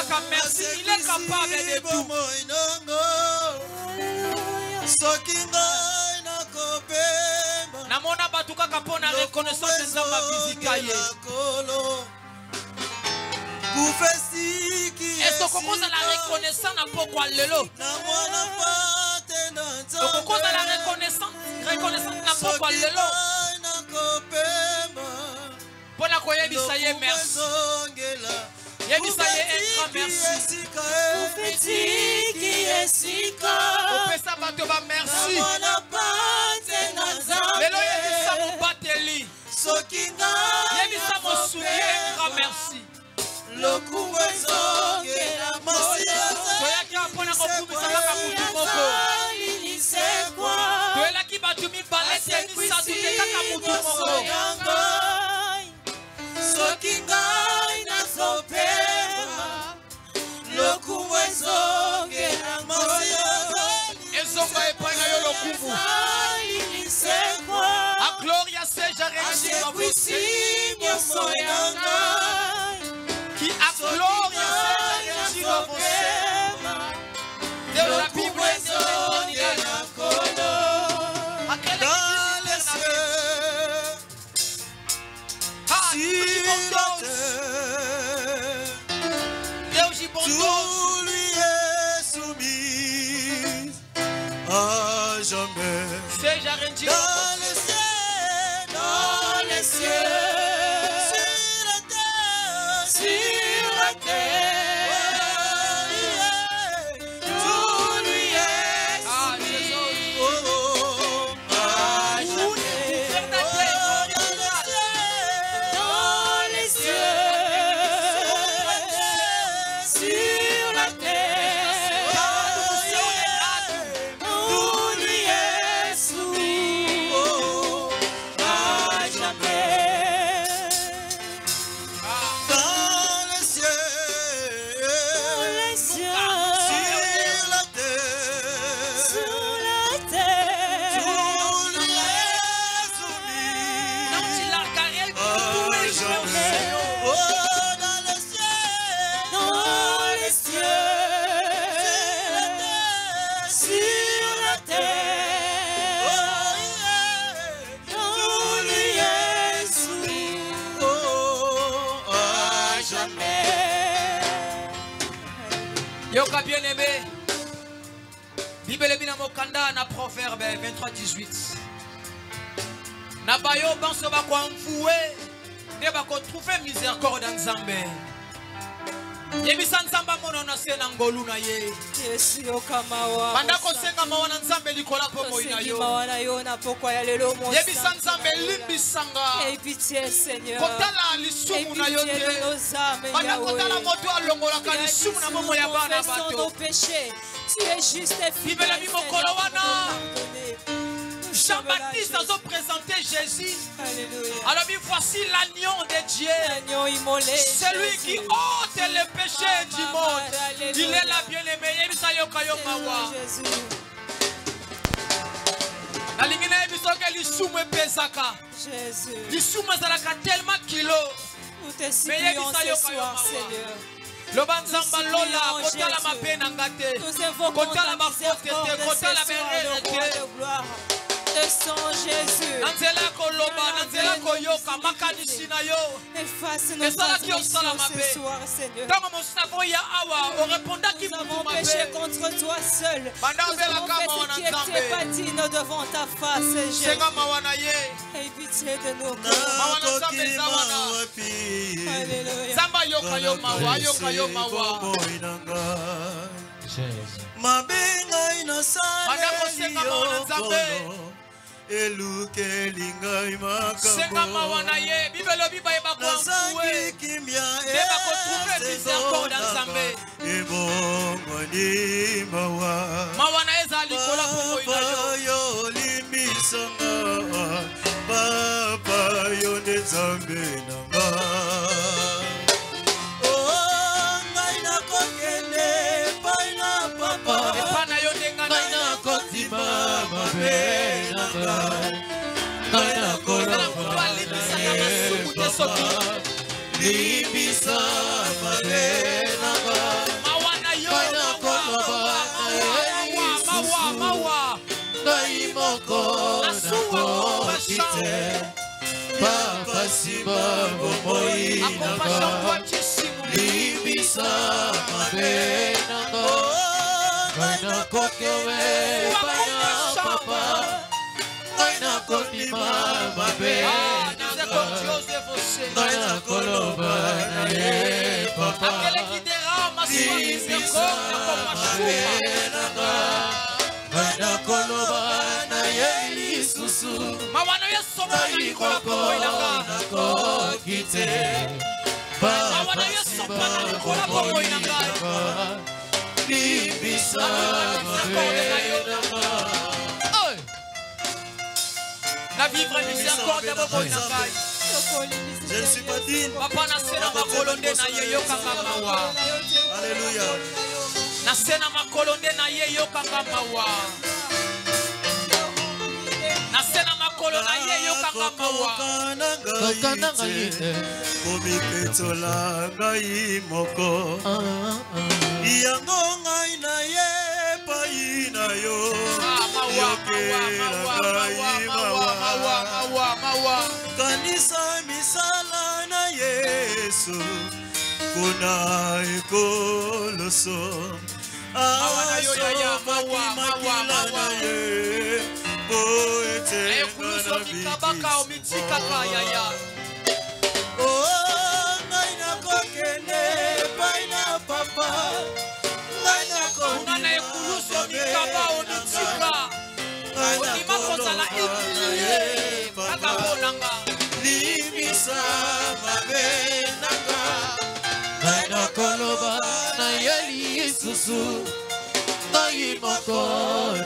kaka merci, il est capable de tout. Namona batu kaka pona reconnaissance nzamba physique ye. Est-ce qu'on cause la reconnaissance na pokwa lelo? On cause la reconnaissance na pokwa lelo. Pona koyebisa ye merci. Yebisa ye un grand merci. Opesa bato ba merci. Lelo yebisa mo bateli. Yebisa mo soulier un grand merci. Toyaki apona kokumisa kaka mutu moko. Toyelaki batu mibalete misatu te kaka mutu moko. Ezonga epai na yo lokumu. A gloria seja rendida a você. Que a glória seja rendida a você. Deus da Bíblia é Deus eternidade. Aquele que diz na Bíblia. Deus de bondoso. Tout lui est soumis à jamais. Seja rendido dans les cieux, sur la terre, tout lui est soumis. Oh, à jamais. Dans les cieux, sur la terre, tout lui est soumis. Oh, à jamais. Dans les cieux, sur la terre, tout lui est soumis. Não te largarei por tu és meu Jamais. Senhor. Oh, dans les cieux, sur la terre, tout lui est soumis. Oh, à jamais. Yoka bien-aimé. Bible bina mokanda na Proverbe 23:18. Na bayo banso ba kwa mfuwe ne ba ko trouver miséricorde en Nzambe. Yebisa Nzamba mono na se na ngolu na ye. Banda ko senga mawana Nzambe likola po moina yo. Yebisa Nzambe limbisanga. Kotala lisumu na yo te. Banda kotala moto alongola ka lisumu na momo ya bana bato. Tu es juste et fidèle. Jean-Baptiste a présenté Jésus. Alors voici l'agneau de Dieu. Celui qui ôte le péché du monde. Il est la bien-aimée. Jésus. Tellement kilo. Nous te supplions ce soir, Seigneur. Le banzamba lola, kotala mapena ngate, kotala mafote, kotala merete. De son Jésus. Nanzela koloba, nanzela koyoka, makanisi na yo. Efface nos transgressions ce soir, Seigneur. Dans mon savon ya awa, on répondra qui nous avons péché contre toi seul. Nous avons fait ce qui était pas digne devant ta face, Jésus. Aie pitié de nous. Alléluia. Zamba yoka yo mawa, yoka yo mawa. Mabenga Senga mawana Nzambe. Eluke lingai Senga mawana ye, bibelo biba eba kwa mfuwe. Eba kotrouve miséricorde Nzambe. Mawana eza likola pomo yo limisanga. Papa yo Nzambe nanga. Libisa moko nakoki te papa nsima bomoi nanga limbisa mabe nanga ngai nakoki owe epai na papa ngai nakondima mabe ngai nakoloba na ye papa limbisa mabe nanga ngai nakoloba na ye lisusu ngai moko nakoki te papa nsima bomoi nanga limbisa mabe nanga. La vivre miséricorde de vos je ne suis pas digne. Papa na sena makolonde na ye yokanga mawa. Alléluia. Na sena makolonde na ye yokanga mawa. Na sena makolo na ye yokanga mawa. Kokana ngai te komipetola ngai moko yango ngai na ye pai na yo kanisa misala na Yesu kuna ekoloso makila na ye poete na bikisi. ngai nakokende pai na papa ngai nakondima limbisa mabe nanga ngai nakoloba na ye lisusu ngai moko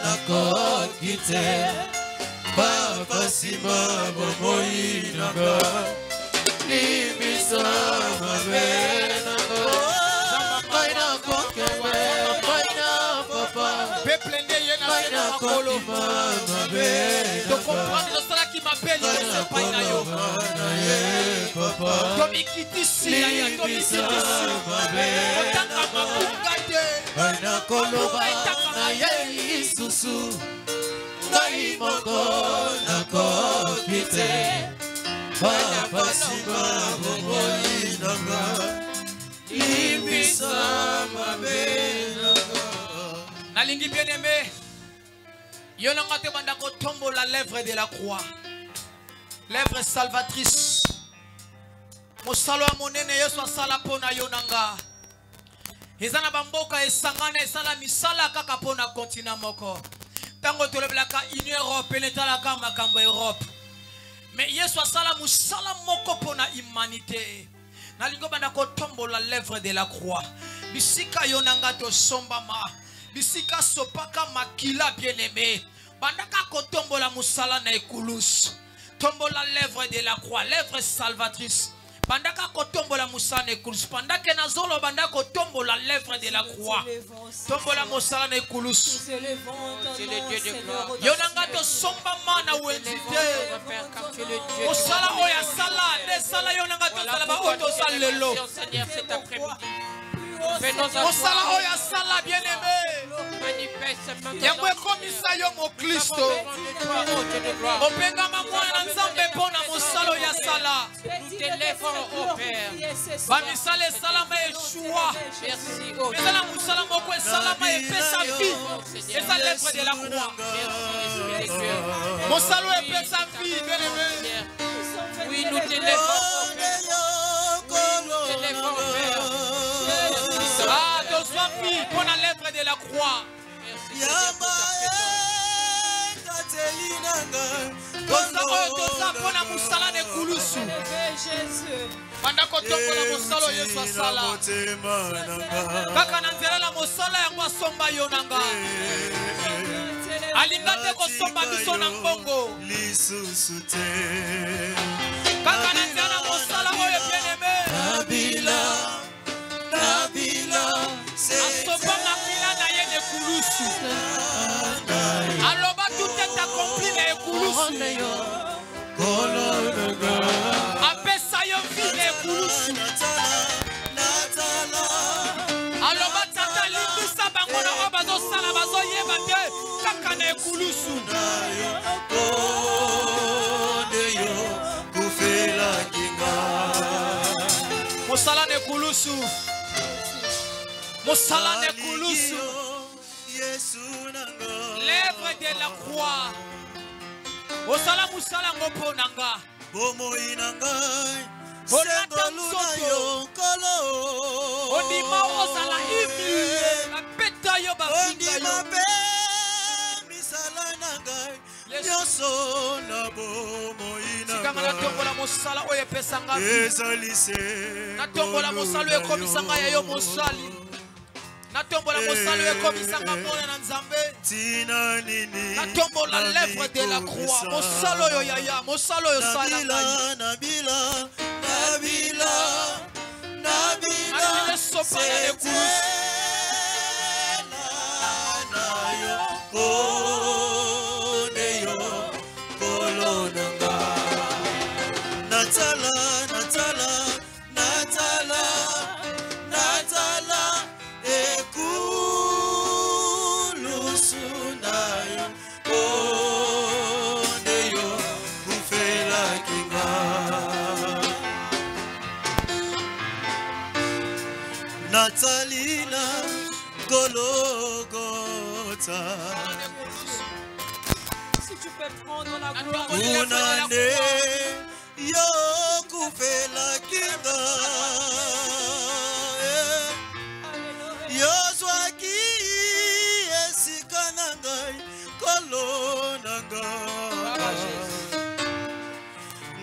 nakoki te papa nsima bomoi nanga limbisa mabe nanga ngai nakoki pai na papa ngai nakondima mabe na ye papa limbisa mabe ngai nakoloba na ye lisusu ngai moko nakoki te papa nsima bomoi nanga limbisa mabe nanga. Nalingi bien aimé yonanga te banda ko tombo la lèvre de la croix, lèvre salvatrice. Mosalo monene Yesu asala pona yonanga ezana bamboka esangana esala misala kaka pona kontina moko tango tolebelaka Union Européenne etalaka makambo Europe mais Yesu asala musala moko pona humanité. Nalingo banda ko tombo la lèvre de la croix bisika yonanga to sombama bisika sopaka makila bien aimé bandaka ko tombo la musala na ekulus tombo la lèvre de la croix, lèvre salvatrice. Bandaka kotombo la musala ekulus pandake na zolo bandako tombo la lèvre de la croix tombo la musala na ekulus yonanga to somba mana wenzite musala oya sala de sala yonanga to sala ba oto salelo musala oya sala bien aimé yango ekomisa yo mo Kristo opengama mwana nzambe pona musala oya sala bamisala esalama eshua ezala musala moko esalama epesa vie eza lèvre de la croix musala oyo epesa vie bien aimé. Oui, nous t'élèvons. Ah, de sois vie pour la lèvre de la croix. Panda kotombo la mosala Yesu asala kaka na nzela la mosala yango asomba yo nanga alinga te kosomba biso na mbongo kaka na nzela la mosala oyo bien aimé asopa makila na ye na ekulusu aloba tout est accompli na ekulusu apesa yo vie na ekulusu aloba tata limbisa bango na oyo bazosala bazoyeba te kaka na ekulusu na yo konde yo kufela kinga mosala na ekulusu mosala na ekulusu l'œuvre de la croix osala musala ngo mpo na nga bomoi na ngai sengolu na yo nkolo ondima ozala humilié bapeta yo bafinga yo ondima misala na ngai nyonso na bomoi na ngai natombola mosala oyo epesa nga ezali se natombola mosala oyo ekomisa ngai ya yo mosali natombola mosala oyo ekomisa nga mona na nzambe natombola l'œuvre de la croix mosala oyo yaya mosala oyo sala ngai nabila sopana ekulusu Natalina Golgotha. Si tu peux prendre la gloire. Unane yokufela kinga. Yoswaki esikanangai kolonanga.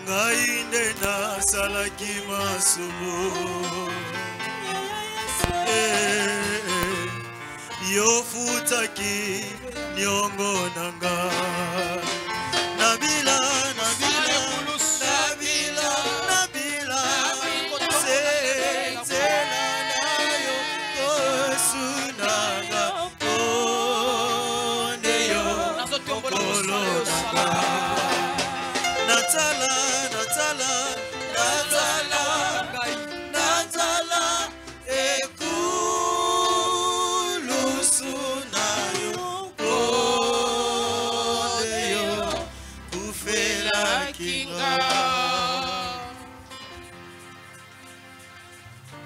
Ngainde na salaki masumu. Yo futaki nyongo nanga nabila senzela nayo kosunaga oneyo kolonanga natala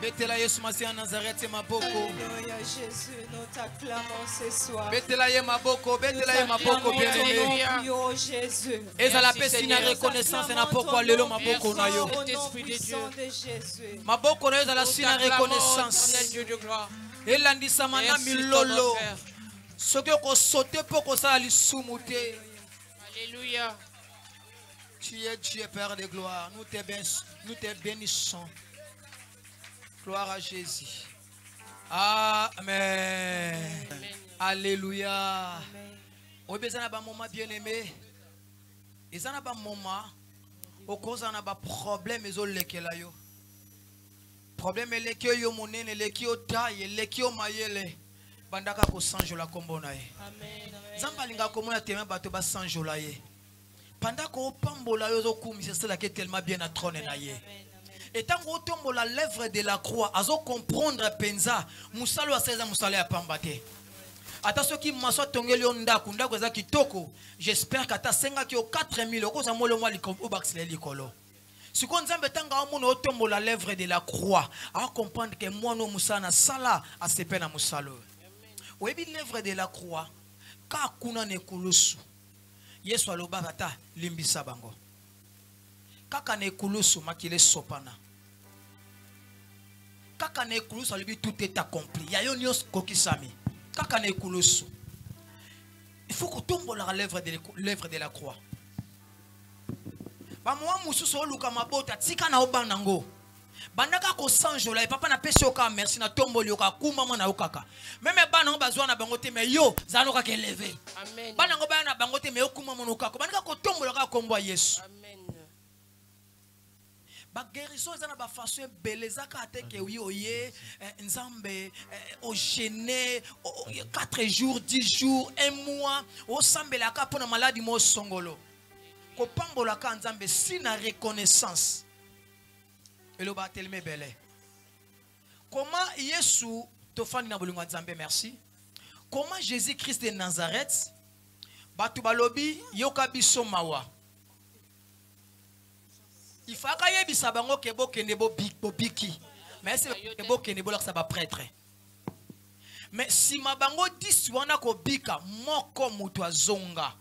Betela Yesu Masiya Nazareth maboko. Alléluia Jésus, nous t'acclamons ce soir. Betela ye maboko, betela ye maboko bien-aimé. Oh Jésus. Ezala pesi na reconnaissance na poko lelo maboko na yo. Maboko na ezala si na reconnaissance. Elandisama na milolo. Soki okosote po kosala lisumu te. Alléluia. Tu es Dieu Père de gloire. Nous te bénissons. Gloire à Jésus. Amen. Amen. Alléluia. Oui, mais ça n'a pas moment bien aimé. Et ça n'a pas moment. Au cause on a pas problème mais on leke la yo. Problème leke yo monene leke yo taille leke yo mayele. Bandaka ko sanjo la kombo na ye. Amen. Zambalinga komona teme bato ba sanjo la ye. Pandako pambola yo zo kumisa cela qui est tellement bien à trône na ye. Et tant qu'on tombe la lèvre de la croix, azo comprendre penza, musalo a 16 ans musalo a pambate. Attention qui m'assoit tongeli onda kunda koza kitoko. J'espère qu'ata senga ki o 4000 ko za molo mwa likom o baxle likolo. Si kon nzambe tanga omuno otombo la lèvre de la croix, a comprendre que moi no musana sala a sepe na musalo. Oyebi lèvre de la croix, ka kuna ne kulusu. Yesu aloba ata limbisa bango. Kaka ne kulusu makile sopana. Kaka ne kulusu alibi tout est accompli. Ya yo nyos kokisami. Kaka ne kulusu. Il faut que tombe la lèvre de la croix. Ba moi mususu oluka mabota tika na obanango. Bandaka ko sanjola et papa na pesi oka merci na tombo lioka kuma mwana okaka. Même bana bazwa na bangote me yo zanoka ke lever. Amen. Bana ngo bana na bangote me okuma mwana okaka. Bandaka ko tombo loka kombo Yesu. Amen. Ba guérison ezana ba façon belezaka ateke oui oye nzambe au gêné 4 jours 10 jours 1 mois au sambelaka pona maladie mo songolo ko pambola ka nzambe sina reconnaissance elo ba telme belé comment Yesu tofani na bolingo nzambe merci comment Jésus-Christ de Nazareth Batu balobi yoka biso mawa. Il faut que yebisa bango ke bokende bo biki. Mais c'est ke bokende bo laksa ba prêtre. Mais si ma bango 10 wana ko bika moko mutu azonga.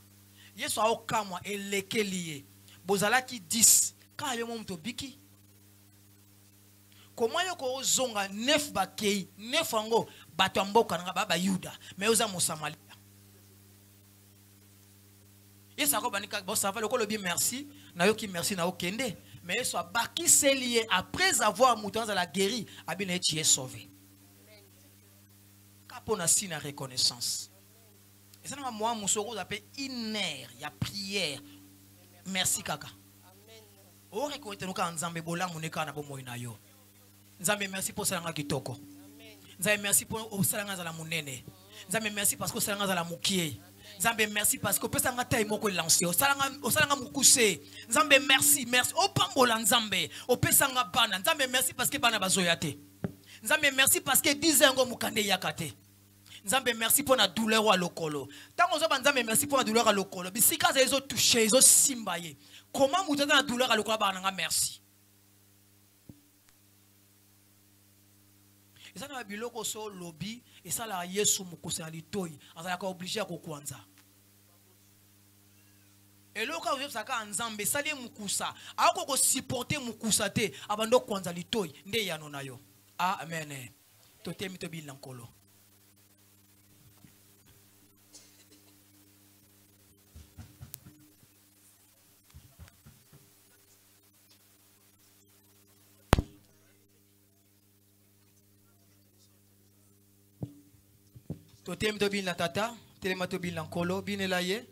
Yesu aokamwa elekeliye. Bozalaki 10 ka yo mutu biki. Comment yoko zonga 9 bakei 9 ango bato mboka nga baba Yuda mais oza Mosamalia. Yesu akobanika bon ça va le kolobi merci na yoki merci na okende mais Yesu abaki selié après avoir mouton à la guéri abine tu es sauvé. Kapona sina reconnaissance. Et ça na moi musoko appelle une heure ya prière. Merci kaka. Amen. O rekoete nuka nzambe bola muneka na bomo ina yo. Nzambe merci pour salanga kitoko. Nzambe merci pour salanga za la munene. Nzambe merci parce que salanga za la mukie. Nzambe merci parce que pesa ngata imoko lancer. Salanga mukuse. Nzambe merci merci. O pambola nzambe. O pesa nga bana. Nzambe merci parce que bana bazoyate. Nzambe merci parce que 10 ans mukande yakate. Nzambe merci pour la douleur à lokolo. Tango zo nzambe merci pour la douleur à lokolo. Bisika za ezo toucher, ezo simbaye. Comment mutanda la douleur à lokolo ba nga merci. Et ça n'a pas biloko so lobby et ça la Yesu mukusa litoi azala ka obligé à kokwanza. Et loka ozo saka nzambe sali mukusa ako ko supporter mukusa te abando kwanza litoi nde yano nayo. Amen. Totemi to bilankolo. Totem to bin la tata, telema to bin lankolo, bin elaye.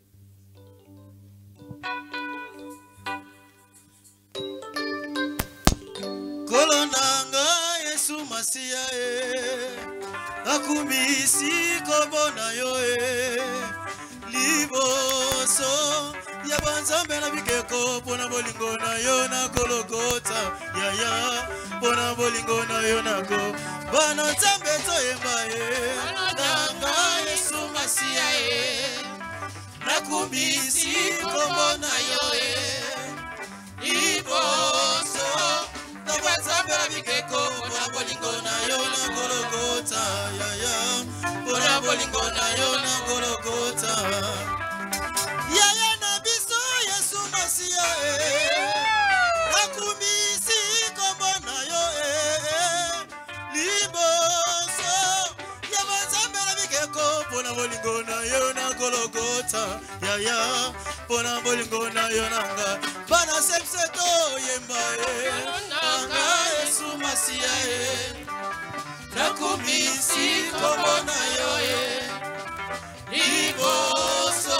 Kolonanga Yesu Masia akumisi kobona yo liboso ya banzambe na bikeko pona bolingo na yo na Golgotha ya pona bolingo na yo na go bana nzambe toyemba kolonanga Yesu Masia nakumisi kobona yo liboso ya banzambe na bikeko pona bolingo na yo na Golgotha ya pona bolingo na yo na Golgotha ya na biso Yesu Masia nakumisi kobona yo liboso ya banzambe na bikeko pona bolingo na yo na Golgotha ya pona bolingo na yo nanga bana sepseto yemba nanga Yesu Masia nakumisi kobona yo liboso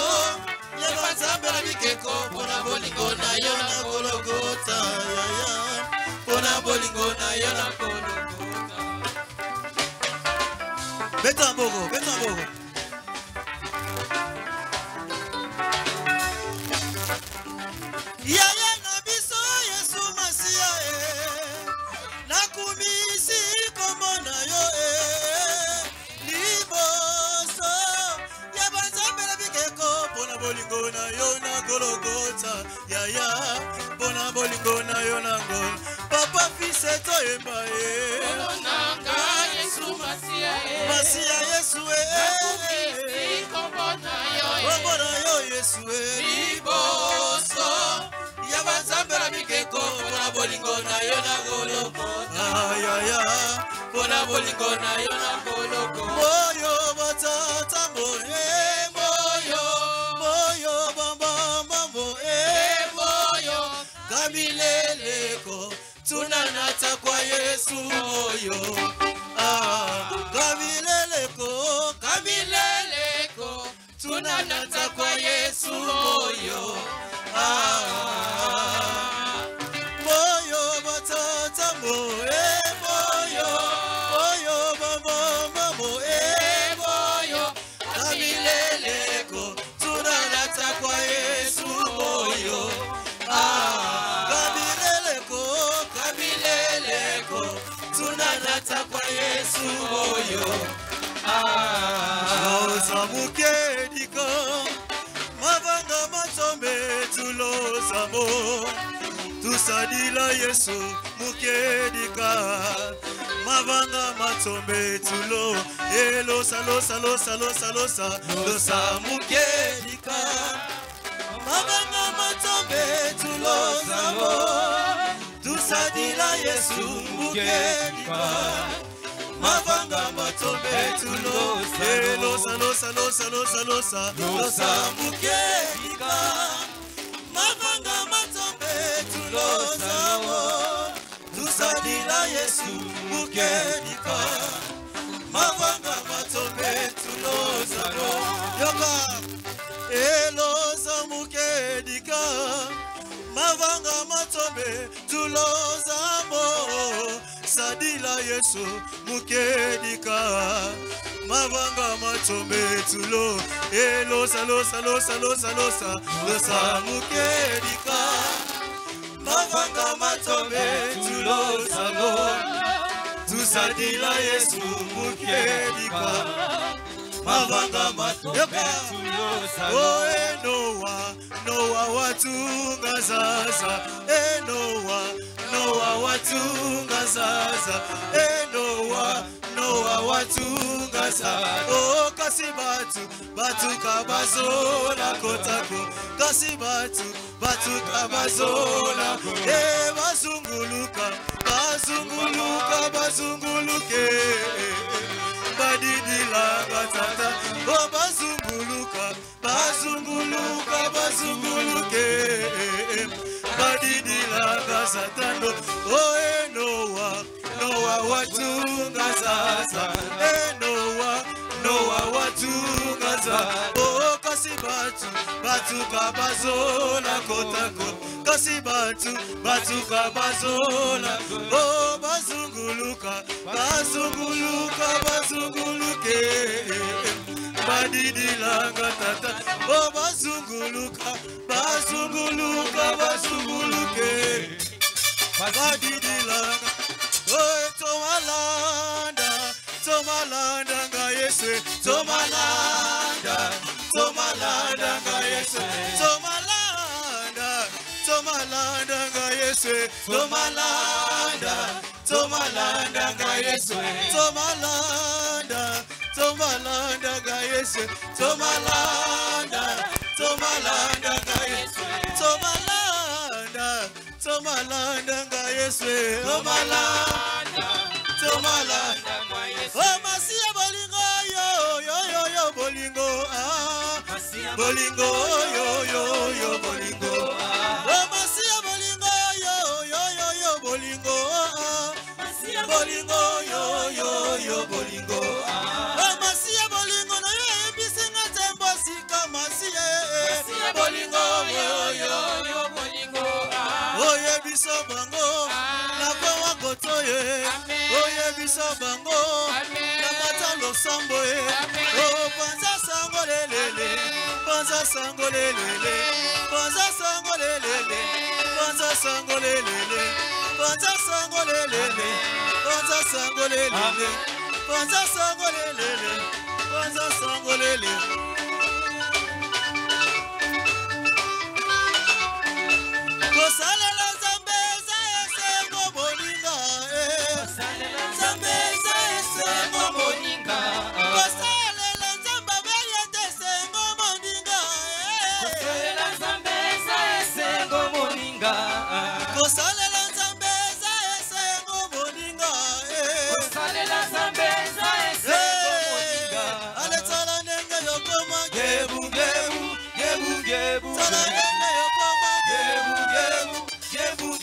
ya banzambe na bikeko pona bolingo na yo na Golgotha ya pona bolingo na yo na Golgotha. Beta bogo ya na biso Yesu Masia nakumisi kobona yo liboso ya banzambe na bikeko pona bolingo na yo na Golgotha ya pona bolingo na yo na ngol papa fils toyemba kolonanga Yesu Masia Yesu nakumisi kobona yo Yesu liboso ya banzambe na bikeko pona bolingo na yo na Golgotha ya pona bolingo na yo na Golgotha moyo batata moyo bamba moyo kamileleko tunanata kwa Yesu moyo kamileleko tunanata kwa Yesu moyo moyo batata moyo bamba moyo kamileleko tunanata kwa Yesu moyo kamileleko tunanata kwa Yesu moyo Osamukediko matombe tulozamo tusadila Yesu mukedika mavanga matombe tulo elosa losa losa losa losa losa mukedika mavanga matombe tulozamo tusadila Yesu mukedika mavanga matombe tulo elosa losa losa losa losa losa mukedika mavanga matombe tulozamo tusadila Yesu mukedika mavanga matombe tulozamo yoka elosa mukedika mavanga matombe tulozamo sadila Yesu mukedika mavanga matombe tulo elosa losa losa losa losa losa mukedika mavanga matombe tulozamo tusadila Yesu mukedika mavanga matombe tulozamo oh Noah watunga zaza Noah watunga zaza Noah watunga zaza oh kasi batu kabazola kotako kasi batu kabazola bazunguluke badidila batata oh bazunguluke badidila gasatano oh Noah watunga sasa Noah watunga sasa oh kasi batu kabazola kotako kasi batu kabazola oh bazunguluke badidila gatata oh bazunguluke badidila oh tomalanda nga Yesu tomalanda nga Yesu tomalanda nga Yesu tomalanda nga Yesu tomalanda nga Yesu tomalanda nga Yesu tomalanda nga Yesu oh masia bolingo yo bolingo bolingo yo bolingo oh masia bolingo yo bolingo bolingo yo bolingo oh masia bolingo na yo ebisinga tembo sika masia bolingo yo bolingo oh yebiso bango na kwa kotoye oh yebiso bango na matalo sambo oh panza sango lelele panza sango lelele panza sango lelele panza sango lelele panza sango lelele panza sango lelele panza sango lelele panza sango lelele kosalela zambeza esengo bolinga zambeza esengo bolinga kosalela zamba beyete esengo bolinga kosalela zambeza esengo bolinga kosalela zambeza esengo bolinga kosalela zambeza esengo bolinga ale tsala nenge yokoma gebu tsala nenge yokoma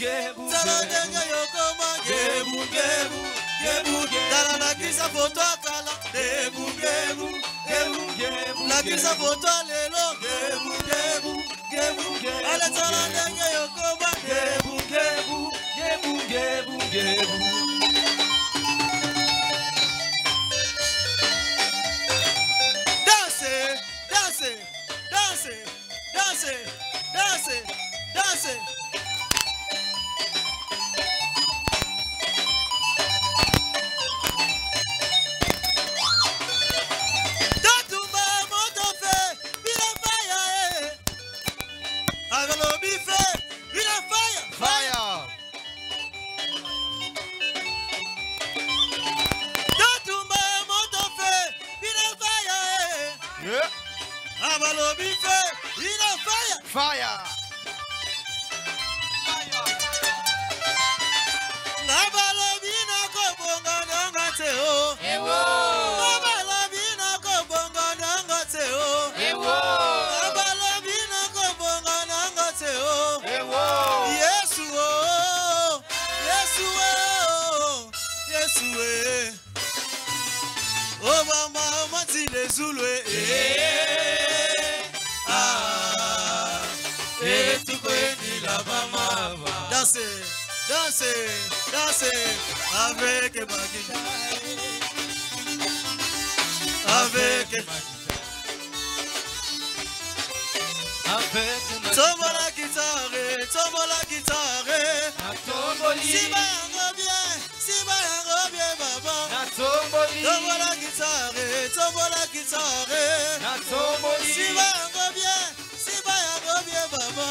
Talandenga yokoma gebu Tala nakisa foto akala gebu Nakisa foto lelo gebu Ale talandenga yokoma gebu Dance Abalobi feu, bina fire. Fire. Tatumba moto feu, bina fire. Yeah. Abalobi feu, bina fire. Fire. Abalobi na kobonga nanga teo. Ewo. Abalobi na kobonga nanga teo. Ewo. Abalobi na kobonga nanga teo. Ewo. Yesu oh, Yesu oh, Yesu eh. Oh mama mati le zulwe ah tu kweni la mama. Dansez, dansez, dansez avec ma guitare. Avec ma guitare. Avec ma tombe la guitare, tombe la guitare. Si ba yango bien baba. Tombe la guitare, tombe la guitare. Si ba yango bien baba.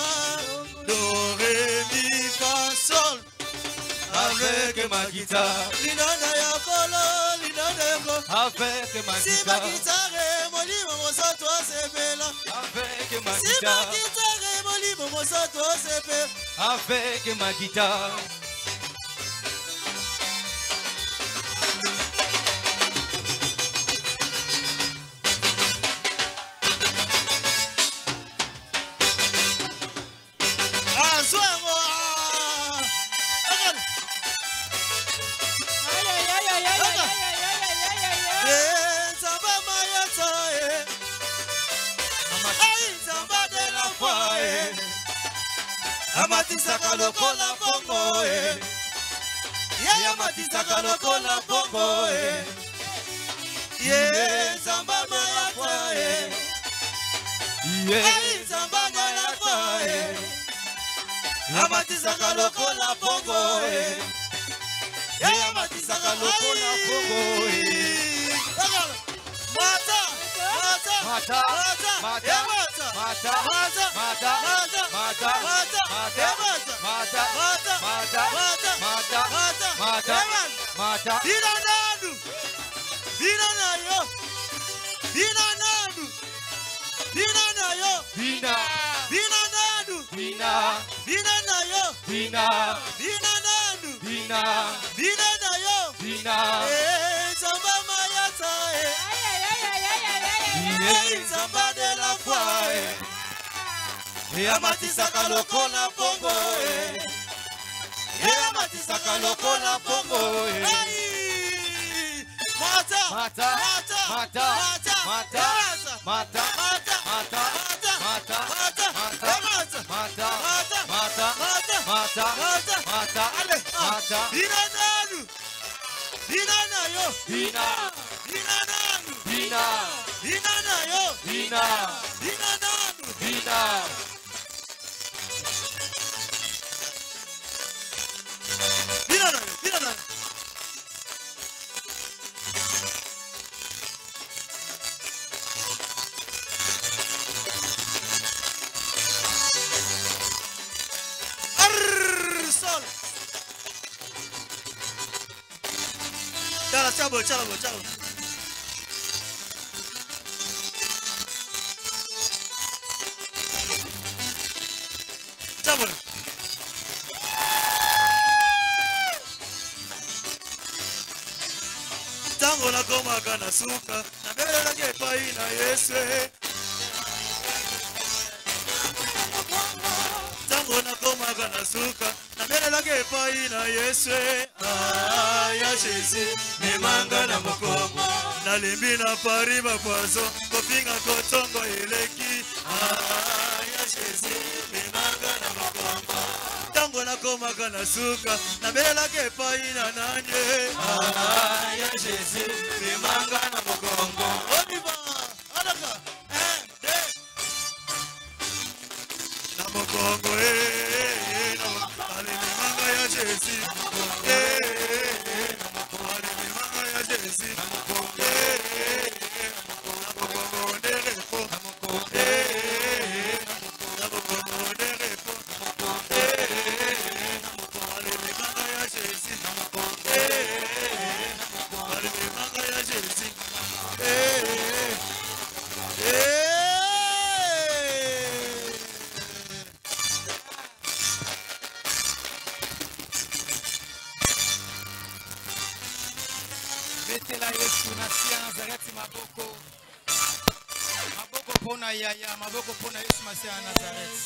Do ré mi fa sol. Avec ma guitare. Linona ya kolo, linona ya kolo. Avec ma Si ma guitare, molimo mosoto sepela. Avec ma Si ma guitare, molimo mosoto sepela. Avec ma guitare. Amatisaka lokola bongo yeah amatisaka lokola bongo yeah zamba mayata yeah zamba mayata amatisaka lokola bongo yeah amatisaka lokola bongo mata mata mata mata mata mata Binanadu Binanayo Binanadu Binanayo Bina Binanadu Bina Binanayo Bina Binanadu Bina Binanayo Bina Zamba mayata Zamba de la foi Amatisaka lokola bongo amatisaka lokola bongo mata Mata mata Mata Mata Mata Mata Mata Mata Mata Mata Binanadu Binanayo Bina Binanadu Bina Binanayo Bina Binanadu Bina Binanayo Binanayo Sol Chala chabo chalo chalo chabo Tango na koma kana suka na mbele na jepai na Yesu Tango na koma kana suka na mbele na jepai na Yesu ya Jésus memanga na mokongo na limbi na pariba poaso kopinga kotongo eleki ya Jésus memanga na mokongo Tango na koma kana suka na mbele na jepai na nanye ya Jésus memanga na mokongo Oliva alaka na mokongo ale memanga ya Jésus ale memanga ya Jésus na mokongo nderepo na mokongo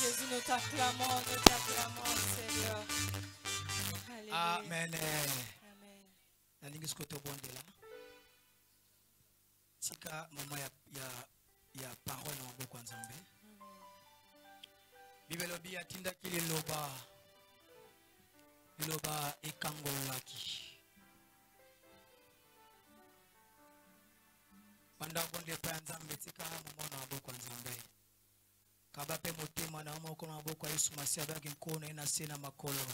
Jésus, nous t'acclamons, Seigneur. Amen. Amen. Tika mama ya parole na maboko ya Nzambe. Bibelobi atindaki liloba ekangolaki. Panda konde pa Nzambe tika mama na maboko ya Nzambe. Kaba pe motema na maboko na maboko ya Yesu Masiya baki nkona ina sena makolo.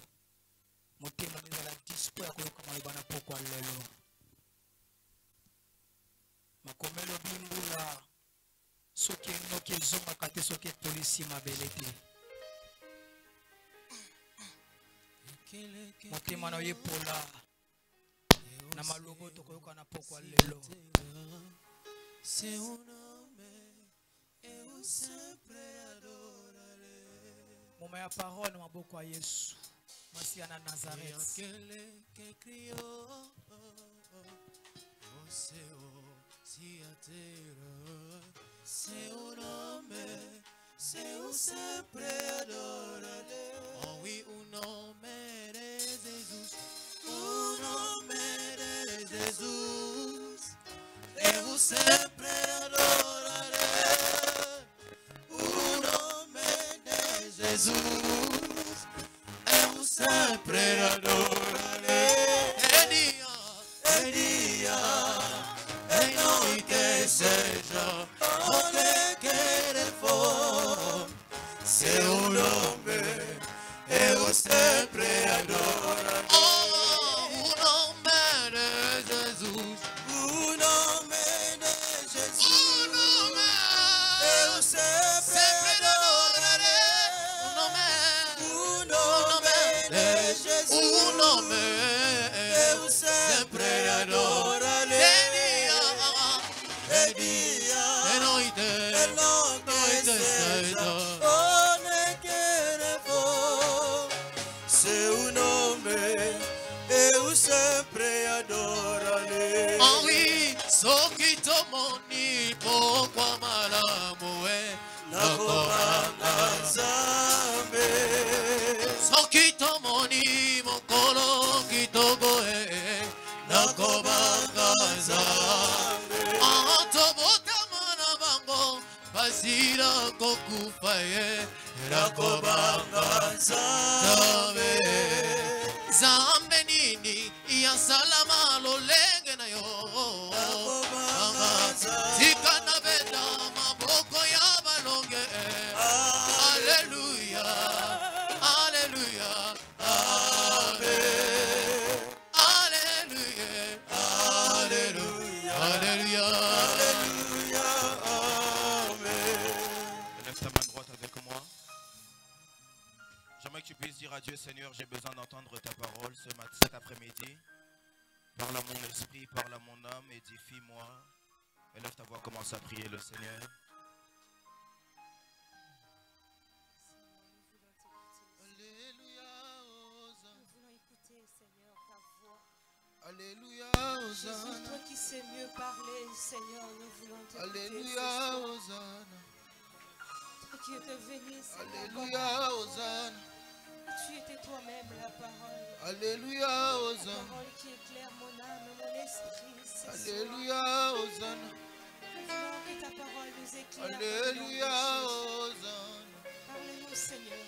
Motema ezala dispo ya koyoka maloba na pokwa lelo. Makomelo bimbula soki enoki ezongaka te soki etolisi mabele te. Motema na yo epola na malobo tokoyoka na pokwa lelo. Moma ya parole na maboko ya Yesu Masiya na Nazareth. Seu nome, seu sempre adorarei. Oh oui, o nome de Jesus, o nome de Jesus, eu sempre adorarei. O nome de Jesus, eu sempre adorarei. Em nome que seja onde querer for, seu nome eu sempre adorarei. Oh, o nome de Jesus, o nome de Jesus, o nome eu sempre adorarei. O nome de Jesus, o nome eu sempre adorarei. Seu nome eu sempre adorarei. Oh oui, soki tomoni pokwa malamu nakobanga Nzambe. Soki tomoni mokolo kitoko nakobanga Nzambe. Tobotama na bango basila kokufa nakobanga Nzambe. Nzambe nini ya salama lolenge na yo tika na beda maboko ya balonge. Alleluia, alleluia, amen. Alleluia, alleluia, alleluia, alleluia, amen. Lève ta main droite avec moi. J'aimerais que tu puisses dire à Dieu, Seigneur, j'ai besoin d'entendre ta parole cet après-midi. Parle à mon esprit, parle à mon âme, édifie-moi. Élève ta voix, commence à prier le Seigneur. Alléluia, Nous voulons écouter, Seigneur, ta voix. Alléluia, Jésus, toi qui sais mieux parler, Seigneur, nous voulons t'écouter. Alléluia, Hosanna. Toi qui es devenu, Seigneur, Alléluia, Hosanna. tu étais toi-même la parole. Alléluia, La Hosanna. parole qui éclaire mon âme, mon esprit. Alléluia, Hosanna. Nous voulons que ta parole nous éclaire. Alléluia, Hosanna. Parle-nous, Seigneur.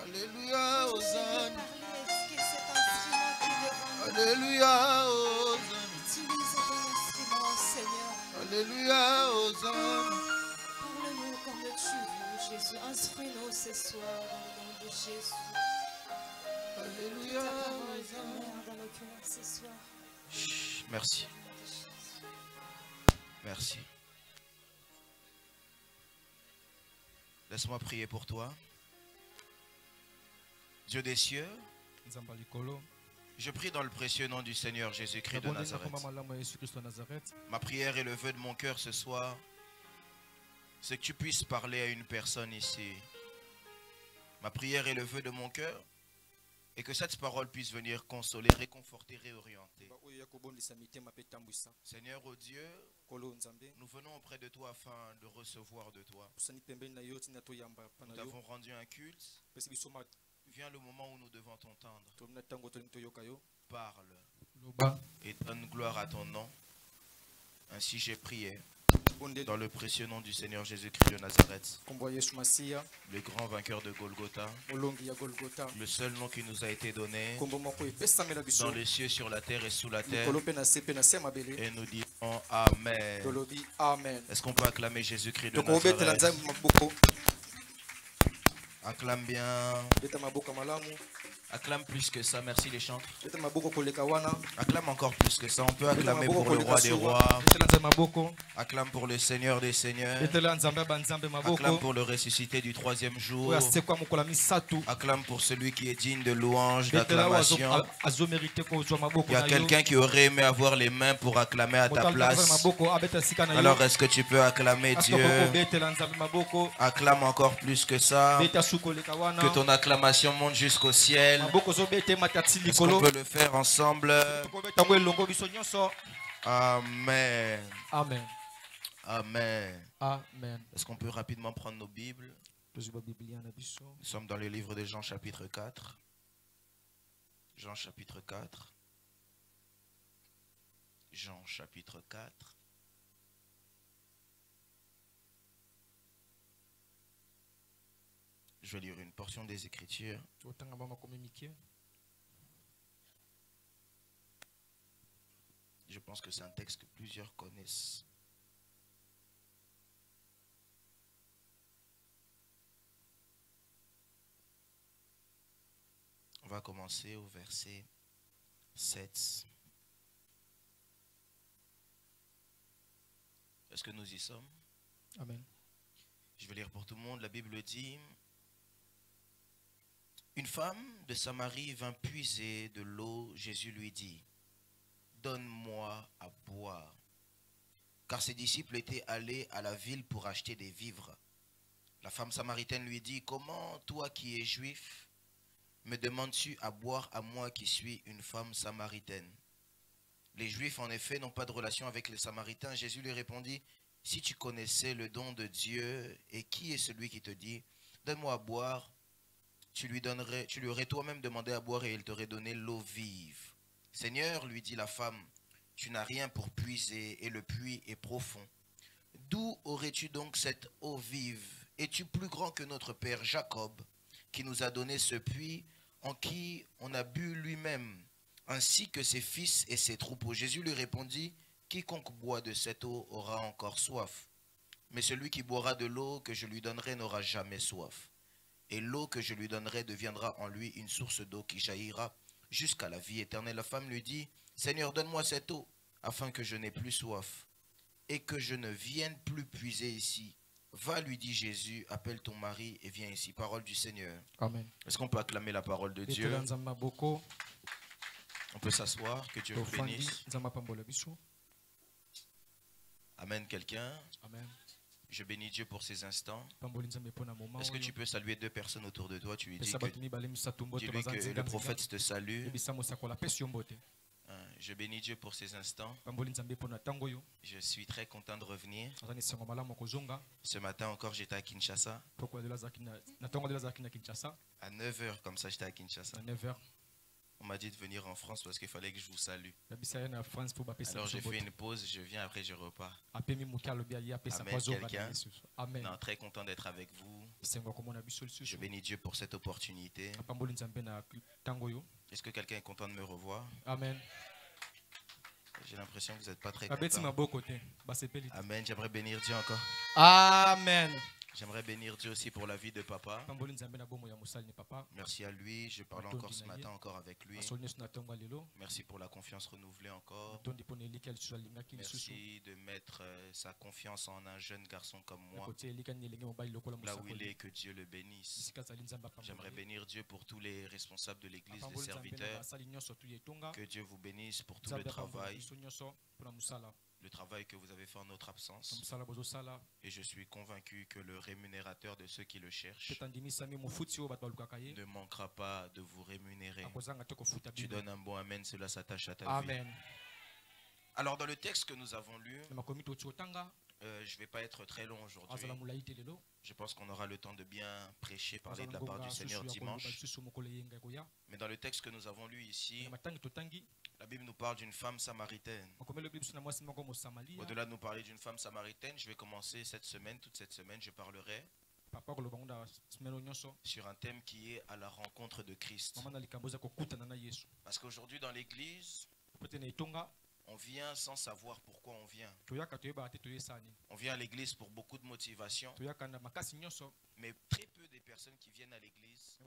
Alléluia, Hosanna. Est-ce que cet instrument qui est devant nous? Alléluia, Hosanna. Utilise ton instrument, Seigneur. Alléluia, Hosanna. Parle-nous comme tu veux, Jésus. Instruis-nous ce soir dans le nom de Jésus. Alléluia, Ta parole Hosanna. demeure dans nos cœurs ce soir. Merci. Merci. Laisse-moi prier pour toi. Dieu des cieux, je prie dans le précieux nom du Seigneur Jésus-Christ de Nazareth. Ma prière et le vœu de mon cœur ce soir, c'est que tu puisses parler à une personne ici. Ma prière et le vœu de mon cœur Et que cette parole puisse venir consoler, réconforter, réorienter. Seigneur, oh Dieu, nous venons auprès de toi afin de recevoir de toi. Nous t'avons rendu un culte. Vient le moment où nous devons t'entendre. Parle et donne gloire à ton nom. Ainsi j'ai prié. Dans le précieux nom du Seigneur Jésus-Christ de Nazareth, le grand vainqueur de Golgotha, le seul nom qui nous a été donné dans les cieux, sur la terre et sous la terre. Et nous disons Amen. Est-ce qu'on peut acclamer Jésus-Christ de Nazareth? Acclame bien. Acclame plus que ça, merci les chantres. Acclame encore plus que ça, on peut acclamer pour le roi des rois. Acclame pour le Seigneur des seigneurs. Acclame pour le ressuscité du troisième jour. Acclame pour celui qui est digne de louange, d'acclamation. Il y a quelqu'un qui aurait aimé avoir les mains pour acclamer à ta place. Alors est-ce que tu peux acclamer Dieu? Acclame encore plus que ça. Que ton acclamation monte jusqu'au ciel. Est-ce qu'on peut le faire ensemble? Amen. Amen. Amen. Amen. Est-ce qu'on peut rapidement prendre nos Bibles? Nous sommes dans le livre de Jean chapitre 4. Jean chapitre 4. Jean chapitre 4. Je vais lire une portion des Écritures. Je pense que c'est un texte que plusieurs connaissent. On va commencer au verset 7. Est-ce que nous y sommes? Amen. Je vais lire pour tout le monde. La Bible dit: une femme de Samarie vint puiser de l'eau. Jésus lui dit: donne-moi à boire. Car ses disciples étaient allés à la ville pour acheter des vivres. La femme samaritaine lui dit: comment, toi qui es juif, me demandes-tu à boire à moi qui suis une femme samaritaine? Les Juifs, en effet, n'ont pas de relation avec les Samaritains. Jésus lui répondit: si tu connaissais le don de Dieu, et qui est celui qui te dit donne-moi à boire, tu lui aurais toi-même demandé à boire et il t'aurait donné l'eau vive. Seigneur, lui dit la femme, tu n'as rien pour puiser et le puits est profond. D'où aurais-tu donc cette eau vive? Es-tu plus grand que notre père Jacob, qui nous a donné ce puits, en qui on a bu lui-même, ainsi que ses fils et ses troupeaux? Jésus lui répondit: quiconque boit de cette eau aura encore soif. Mais celui qui boira de l'eau que je lui donnerai n'aura jamais soif. Et l'eau que je lui donnerai deviendra en lui une source d'eau qui jaillira jusqu'à la vie éternelle. La femme lui dit: Seigneur, donne-moi cette eau, afin que je n'ai plus soif, et que je ne vienne plus puiser ici. Va, lui dit Jésus, appelle ton mari et viens ici. Parole du Seigneur. Amen. Est-ce qu'on peut acclamer la parole de Dieu? On peut s'asseoir, que Dieu vous bénisse. Amen, quelqu'un? Amen. Je bénis Dieu pour ces instants. Est-ce que tu peux saluer deux personnes autour de toi? Tu lui dis que le prophète te salue. Je bénis Dieu pour ces instants. Je suis très content de revenir. Ce matin encore, j'étais à Kinshasa. À 9h, comme ça, j'étais à Kinshasa. On m'a dit de venir en France parce qu'il fallait que je vous salue. Alors j'ai fait une pause, je viens, après je repars. Amen, quelqu'un? Non, très content d'être avec vous. Je bénis Dieu pour cette opportunité. Est-ce que quelqu'un est content de me revoir? Amen. J'ai l'impression que vous n'êtes pas très content. Amen, j'aimerais bénir Dieu encore. Amen. J'aimerais bénir Dieu aussi pour la vie de papa. Merci à lui, je parle encore ce matin encore avec lui. Merci pour la confiance renouvelée encore. Merci de mettre sa confiance en un jeune garçon comme moi. Là où il est, que Dieu le bénisse. J'aimerais bénir Dieu pour tous les responsables de l'église, les serviteurs. Que Dieu vous bénisse pour tout le travail. le travail que vous avez fait en notre absence. Et je suis convaincu que le rémunérateur de ceux qui le cherchent ne manquera pas de vous rémunérer. Tu donnes un bon amen, cela s'attache à ta vie. Alors dans le texte que nous avons lu, je ne vais pas être très long aujourd'hui. Je pense qu'on aura le temps de bien prêcher, parler de la part du Seigneur dimanche. Mais dans le texte que nous avons lu ici, la Bible nous parle d'une femme samaritaine. Au-delà de nous parler d'une femme samaritaine, je vais commencer cette semaine, toute cette semaine, je parlerai sur un thème qui est à la rencontre de Christ. Parce qu'aujourd'hui dans l'église, on vient sans savoir pourquoi on vient. On vient à l'église pour beaucoup de motivation. Mais très peu de personnes qui viennent à l'église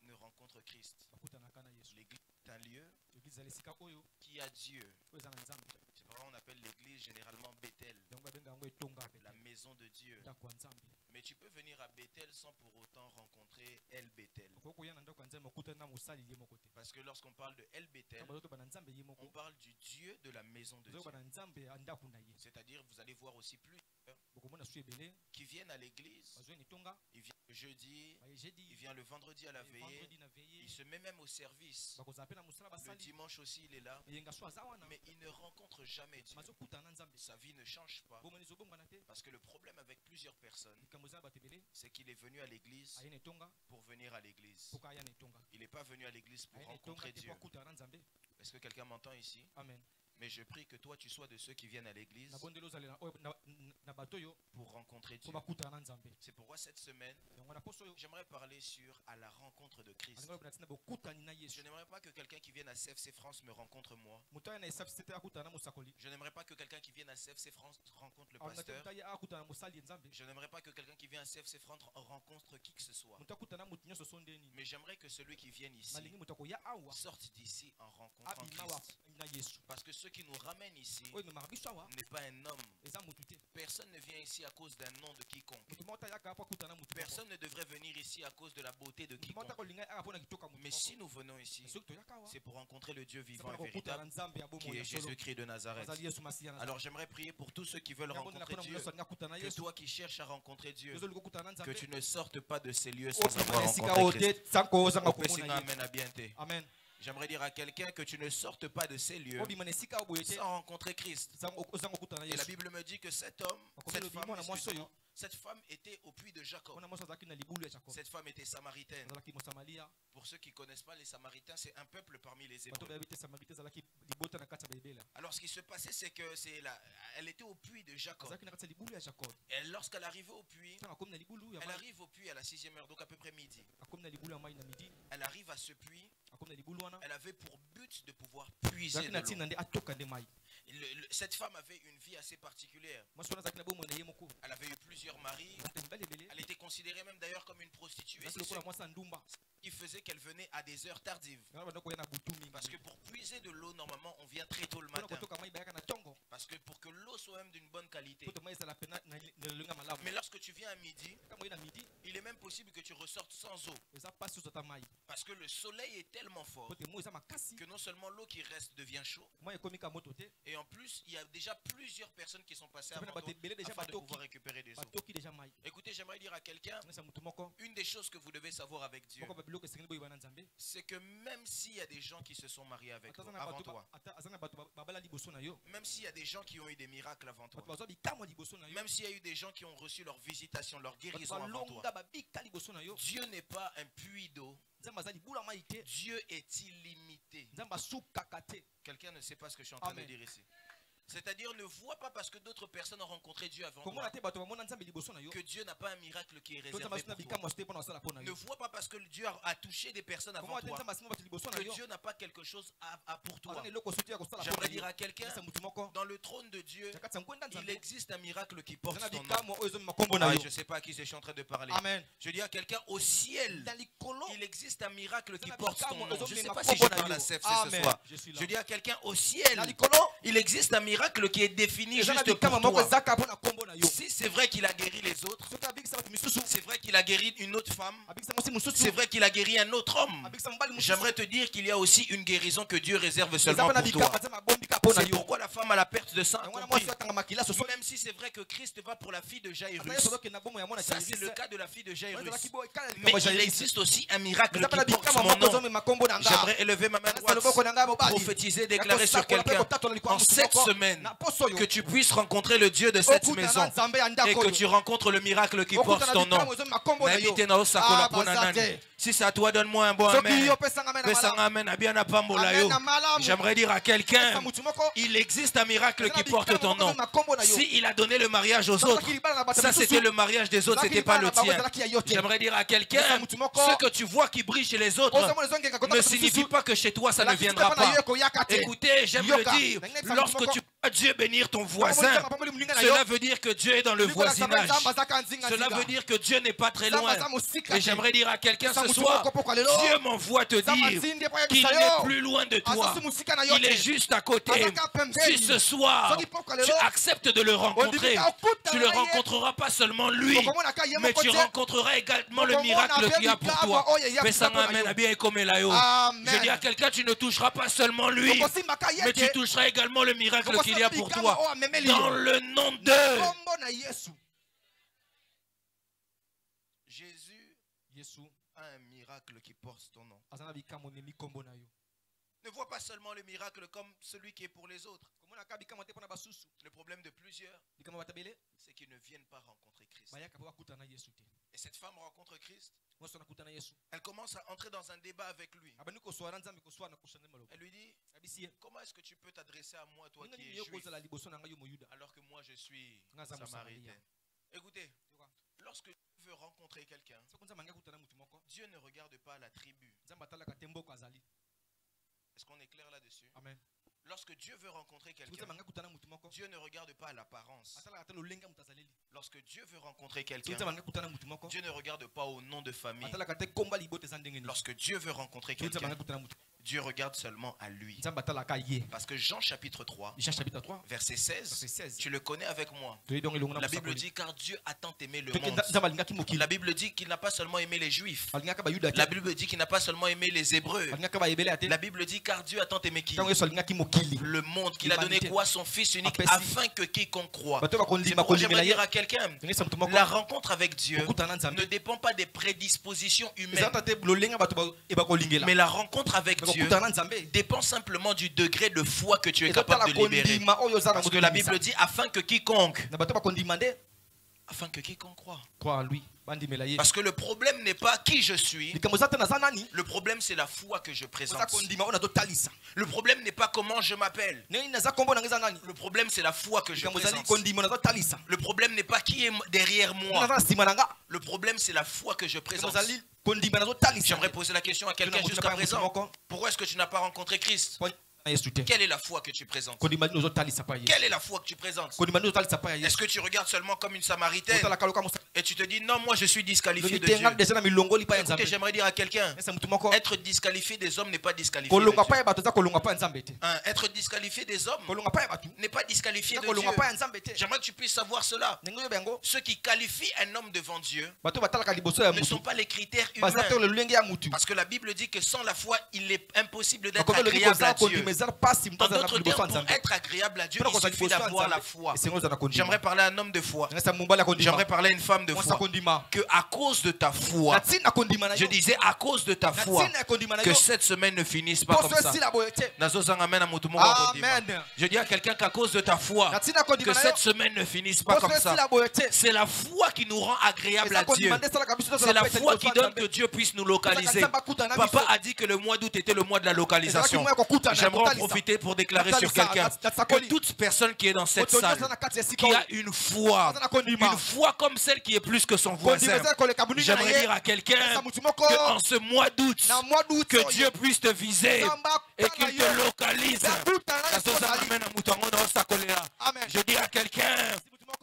ne rencontrent Christ. L'église est un lieu qui a Dieu. C'est pourquoi on appelle l'église généralement Bethel, la maison de Dieu. Mais tu peux venir à Bethel sans pour autant rencontrer El Bethel. Parce que lorsqu'on parle de El Bethel, on parle du Dieu de la maison de Dieu. C'est-à-dire, vous allez voir aussi plus qui viennent à l'église. Il vient le jeudi, il vient le vendredi à la veillée, il se met même au service. Le dimanche aussi il est là, mais il ne rencontre jamais Dieu. Sa vie ne change pas. Parce que le problème avec plusieurs personnes, c'est qu'il est venu à l'église pour venir à l'église. Il n'est pas venu à l'église pour rencontrer Dieu. Est-ce que quelqu'un m'entend ici? Amen. Mais je prie que toi tu sois de ceux qui viennent à l'église pour rencontrer Dieu. C'est pourquoi cette semaine, j'aimerais parler sur à la rencontre de Christ. Je n'aimerais pas que quelqu'un qui vienne à CFC France me rencontre moi. Je n'aimerais pas que quelqu'un qui vienne à CFC France rencontre le pasteur. Je n'aimerais pas que quelqu'un qui vient à CFC France rencontre qui que ce soit. Mais j'aimerais que celui qui vienne ici sorte d'ici en rencontrant Christ. Parce que ce qui nous ramène ici n'est pas un homme. Personne ne vient ici à cause d'un nom de quiconque. Personne ne devrait venir ici à cause de la beauté de quiconque. Mais si nous venons ici, c'est pour rencontrer le Dieu vivant et véritable qui est Jésus-Christ de Nazareth. Alors j'aimerais prier pour tous ceux qui veulent rencontrer Dieu, que toi qui cherches à rencontrer Dieu, que tu ne sortes pas de ces lieux sans avoir rencontré Christ. Amen. J'aimerais dire à quelqu'un que tu ne sortes pas de ces lieux sans rencontrer Christ. Et la Bible me dit que cet homme, cette femme était au puits de Jacob. Cette femme était samaritaine. Pour ceux qui ne connaissent pas les Samaritains, c'est un peuple parmi les Hébreux. Alors ce qui se passait, c'est que elle était au puits de Jacob. Et lorsqu'elle arrivait au puits, elle arrive au puits à la 6e heure, donc à peu près midi. Elle arrive à ce puits. Elle avait pour but de pouvoir puiser de l'eau. Cette femme avait une vie assez particulière. Elle avait eu plusieurs maris. Elle était considérée même d'ailleurs comme une prostituée. Ce qui faisait qu'elle venait à des heures tardives. Parce que pour puiser de l'eau, normalement, on vient très tôt le matin. Parce que pour que l'eau soit même d'une bonne qualité. Mais lorsque tu viens à midi, il est même possible que tu ressortes sans eau. Parce que le soleil est tellement fort que non seulement l'eau qui reste devient chaude, et en plus, il y a déjà plusieurs personnes qui sont passées avant toi afin de pouvoir récupérer des eaux. Écoutez, j'aimerais dire à quelqu'un, une des choses que vous devez savoir avec Dieu, c'est que même s'il y a des gens qui se sont mariés avec toi, avant toi, même s'il y a des gens qui ont eu des miracles avant toi, même s'il y a eu des gens qui ont reçu leur visitation, leur guérison avant toi, Dieu n'est pas un puits d'eau. Dieu est illimité. Quelqu'un ne sait pas ce que je suis en train de dire ici. C'est-à-dire, ne vois pas parce que d'autres personnes ont rencontré Dieu avant toi que Dieu n'a pas un miracle qui est réservé pour toi. Ne vois pas parce que Dieu a touché des personnes avant toi que Dieu n'a pas quelque chose pour toi. J'aimerais dire à quelqu'un, dans le trône de Dieu, il existe un miracle qui porte ton nom. Je ne sais pas à qui je suis en train de parler. Je dis à quelqu'un, au ciel, il existe un miracle qui porte ton nom. Je ne sais pas si je parle à CFC ce soir. Je dis à quelqu'un, au ciel, il existe un miracle miracle qui est défini juste pour toi. Si c'est vrai qu'il a guéri les autres, c'est vrai qu'il a guéri une autre femme, c'est vrai qu'il a guéri un autre homme, j'aimerais te dire qu'il y a aussi une guérison que Dieu réserve seulement pour toi. C'est pourquoi la femme à la perte de sang a compris. Même si c'est vrai que Christ va pour la fille de Jairus, ça c'est le cas de la fille de Jairus, mais il existe aussi un miracle qui porte mon nom. J'aimerais élever ma main droite, prophétiser, déclarer sur quelqu'un en cette semaine que tu puisses rencontrer le Dieu de cette maison et que tu rencontres le miracle qui porte ton nom. Si c'est à toi, donne-moi un bon amen. J'aimerais dire à quelqu'un, il existe un miracle qui porte ton nom. Si il a donné le mariage aux autres, ça c'était le mariage des autres, c'était pas le tien. J'aimerais dire à quelqu'un, ce que tu vois qui brille chez les autres ne signifie pas que chez toi ça ne viendra pas. Écoutez, j'aime le dire, lorsque tu vois Dieu bénir ton voisin, cela veut dire que Dieu est dans le voisinage. Cela veut dire que Dieu n'est pas très loin. Et j'aimerais dire à quelqu'un ce soir, Dieu m'envoie te dire qu'il n'est plus loin de toi. Il est juste à côté. Si ce soir tu acceptes de le rencontrer, tu ne rencontreras pas seulement lui, mais tu rencontreras également le miracle qu'il y a pour toi. Je dis à quelqu'un, tu ne toucheras pas seulement lui, mais tu toucheras également le miracle qu'il y a pour toi. Dans le nom de Jésus a un miracle qui porte ton nom. Ne vois pas seulement le miracle comme celui qui est pour les autres. Le problème de plusieurs, c'est qu'ils ne viennent pas rencontrer Christ. Et cette femme rencontre Christ. Elle commence à entrer dans un débat avec lui. Elle lui dit, comment est-ce que tu peux t'adresser à moi, toi qui es juif, alors que moi je suis samaritain? Écoutez, lorsque tu veux rencontrer quelqu'un, Dieu ne regarde pas la tribu. Est-ce qu'on est clair là-dessus? Amen. Lorsque Dieu veut rencontrer quelqu'un, Dieu ne regarde pas l'apparence. Lorsque Dieu veut rencontrer quelqu'un, Dieu ne regarde pas au nom de famille. Lorsque Dieu veut rencontrer quelqu'un, Dieu regarde seulement à lui. Parce que Jean chapitre 3, verset 16, tu le connais avec moi. La Bible dit car Dieu a tant aimé le monde. La Bible dit qu'il n'a pas seulement aimé les Juifs. La Bible dit qu'il n'a pas seulement aimé les Hébreux. La Bible dit car Dieu a tant aimé qui? Le monde, qu'il a donné quoi? Son Fils unique, afin que quiconque croit. J'aimerais dire à quelqu'un, la rencontre avec Dieu ne dépend pas des prédispositions humaines, mais la rencontre avec Dieu dépend simplement du degré de foi que tu es capable de libérer. Parce que la Bible dit afin que quiconque croit en lui. Parce que le problème n'est pas qui je suis. Le problème c'est la foi que je présente. Le problème n'est pas comment je m'appelle. Le problème c'est la foi que je présente. Le problème n'est pas qui est derrière moi. Le problème c'est la foi que je présente. J'aimerais poser la question à quelqu'un jusqu'à présent. Pourquoi est-ce que tu n'as pas rencontré Christ? Quelle est la foi que tu présentes? Quelle est la foi que tu présentes? Est-ce que tu regardes seulement comme une Samaritaine et tu te dis non, moi je suis disqualifié de Dieu? Écoutez, j'aimerais dire à quelqu'un, être disqualifié des hommes n'est pas disqualifié de Dieu. Être disqualifié des hommes n'est pas disqualifié de Dieu. J'aimerais que tu puisses savoir cela. Ceux qui qualifient un homme devant Dieu ne sont pas les critères humains. Parce que la Bible dit que sans la foi, il est impossible d'être agréable à Dieu. En d'autres termes, pour être agréable à Dieu, il suffit d'avoir la foi. J'aimerais parler à un homme de foi. J'aimerais parler à une femme de foi. Que à cause de ta foi, je disais à cause de ta foi, que cette semaine ne finisse pas comme ça. Amen. Je dis à quelqu'un qu'à cause de ta foi, que cette semaine ne finisse pas comme ça. C'est la foi qui nous rend agréable à Dieu. C'est la foi qui donne que Dieu puisse nous localiser. Papa a dit que le mois d'août était le mois de la localisation. J'aimerais en profiter pour déclarer sur quelqu'un que toute personne qui est dans cette salle, qui a une foi comme celle qui est plus que son voisin, j'aimerais dire à quelqu'un qu'en ce mois d'août, que Dieu puisse te viser et qu'il te localise. Je dis à quelqu'un,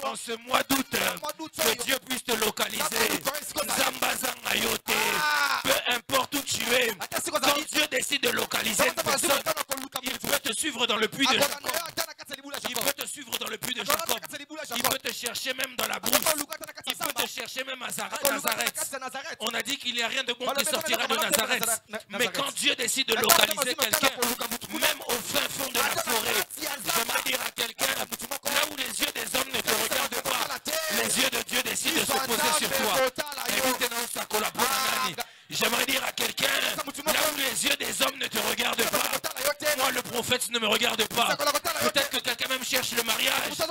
en ce mois d'août, que Dieu puisse te localiser. Peu importe où tu es, quand Dieu décide de localiser une personne, il peut te suivre dans le puits de Jacob. Il peut dans le puits de Jacob. Il peut te chercher même dans la brousse. Il peut te chercher même à Nazareth. On a dit qu'il n'y a rien de bon qui sortira de Nazareth. Mais quand Dieu décide de localiser quelqu'un, même au fin fond de la forêt, j'aimerais dire à quelqu'un, là où les yeux des hommes ne te regardent pas, les yeux de Dieu décident de se poser sur toi. J'aimerais dire à quelqu'un, là où les yeux des hommes ne te regardent pas, moi le prophète ne me regarde pas. Peut-être que quelqu'un même cherche le mariage et se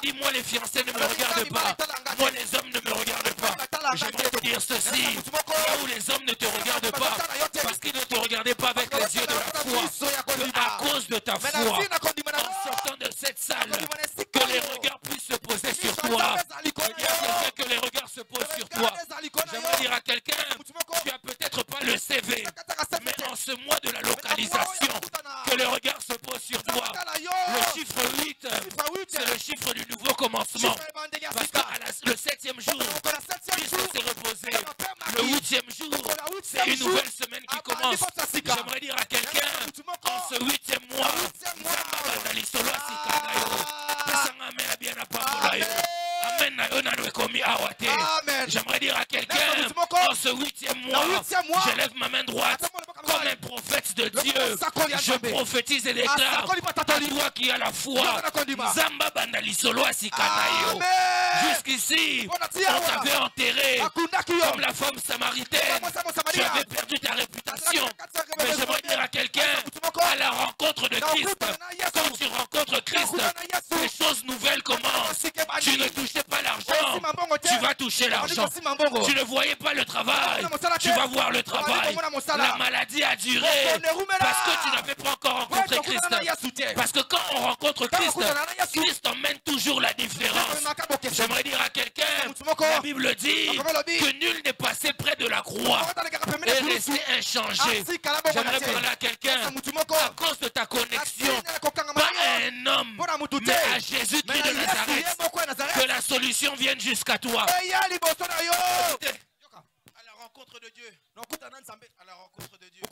dit, moi les fiancés ne me regardent pas, moi les hommes ne me regardent pas. J'aimerais te dire ceci, là où les hommes ne te regardent pas, parce qu'ils ne te regardaient pas avec les yeux de la foi, que à cause de ta foi, en sortant de cette salle, que les regards puissent se poser sur toi. Il y a quelqu'un que les regards se posent sur toi. J'aimerais dire à quelqu'un, tu as peut-être pas le CV, mais en ce mois de la localisation, que le regard se pose sur toi. Le chiffre 8, c'est le chiffre du nouveau commencement. Parce que le 7e jour, Christ s'est reposé. Le 8e jour, c'est une nouvelle semaine qui commence. J'aimerais dire à quelqu'un, en ce 8e mois, j'aimerais dire à quelqu'un, en ce 8e mois, je lève ma main droite comme un prophète de Dieu. Je prophétise et déclare à toi qui as la foi. Zamba bandali solo asikanayo. Jusqu'ici, on t'avait enterré comme la femme samaritaine. Tu avais perdu ta réputation. Mais j'aimerais dire à quelqu'un, à la rencontre de Christ, quand tu rencontres Christ, les choses nouvelles commencent. Tu ne touchais pas l'argent, tu vas toucher l'argent. Tu ne voyais pas le travail, tu vas voir le travail. La maladie a duré parce que tu n'avais pas encore rencontré Christ. Parce que quand on rencontre Christ, Christ emmène toujours la différence. J'aimerais dire à quelqu'un, la Bible dit que nul n'est passé près de la croix et resté inchangé. J'aimerais parler à quelqu'un, à cause de ta connexion, pas à un homme, mais à Jésus-Christ de Nazareth, que la solution vienne jusqu'à toi. À la rencontre de Dieu. À la rencontre de Dieu.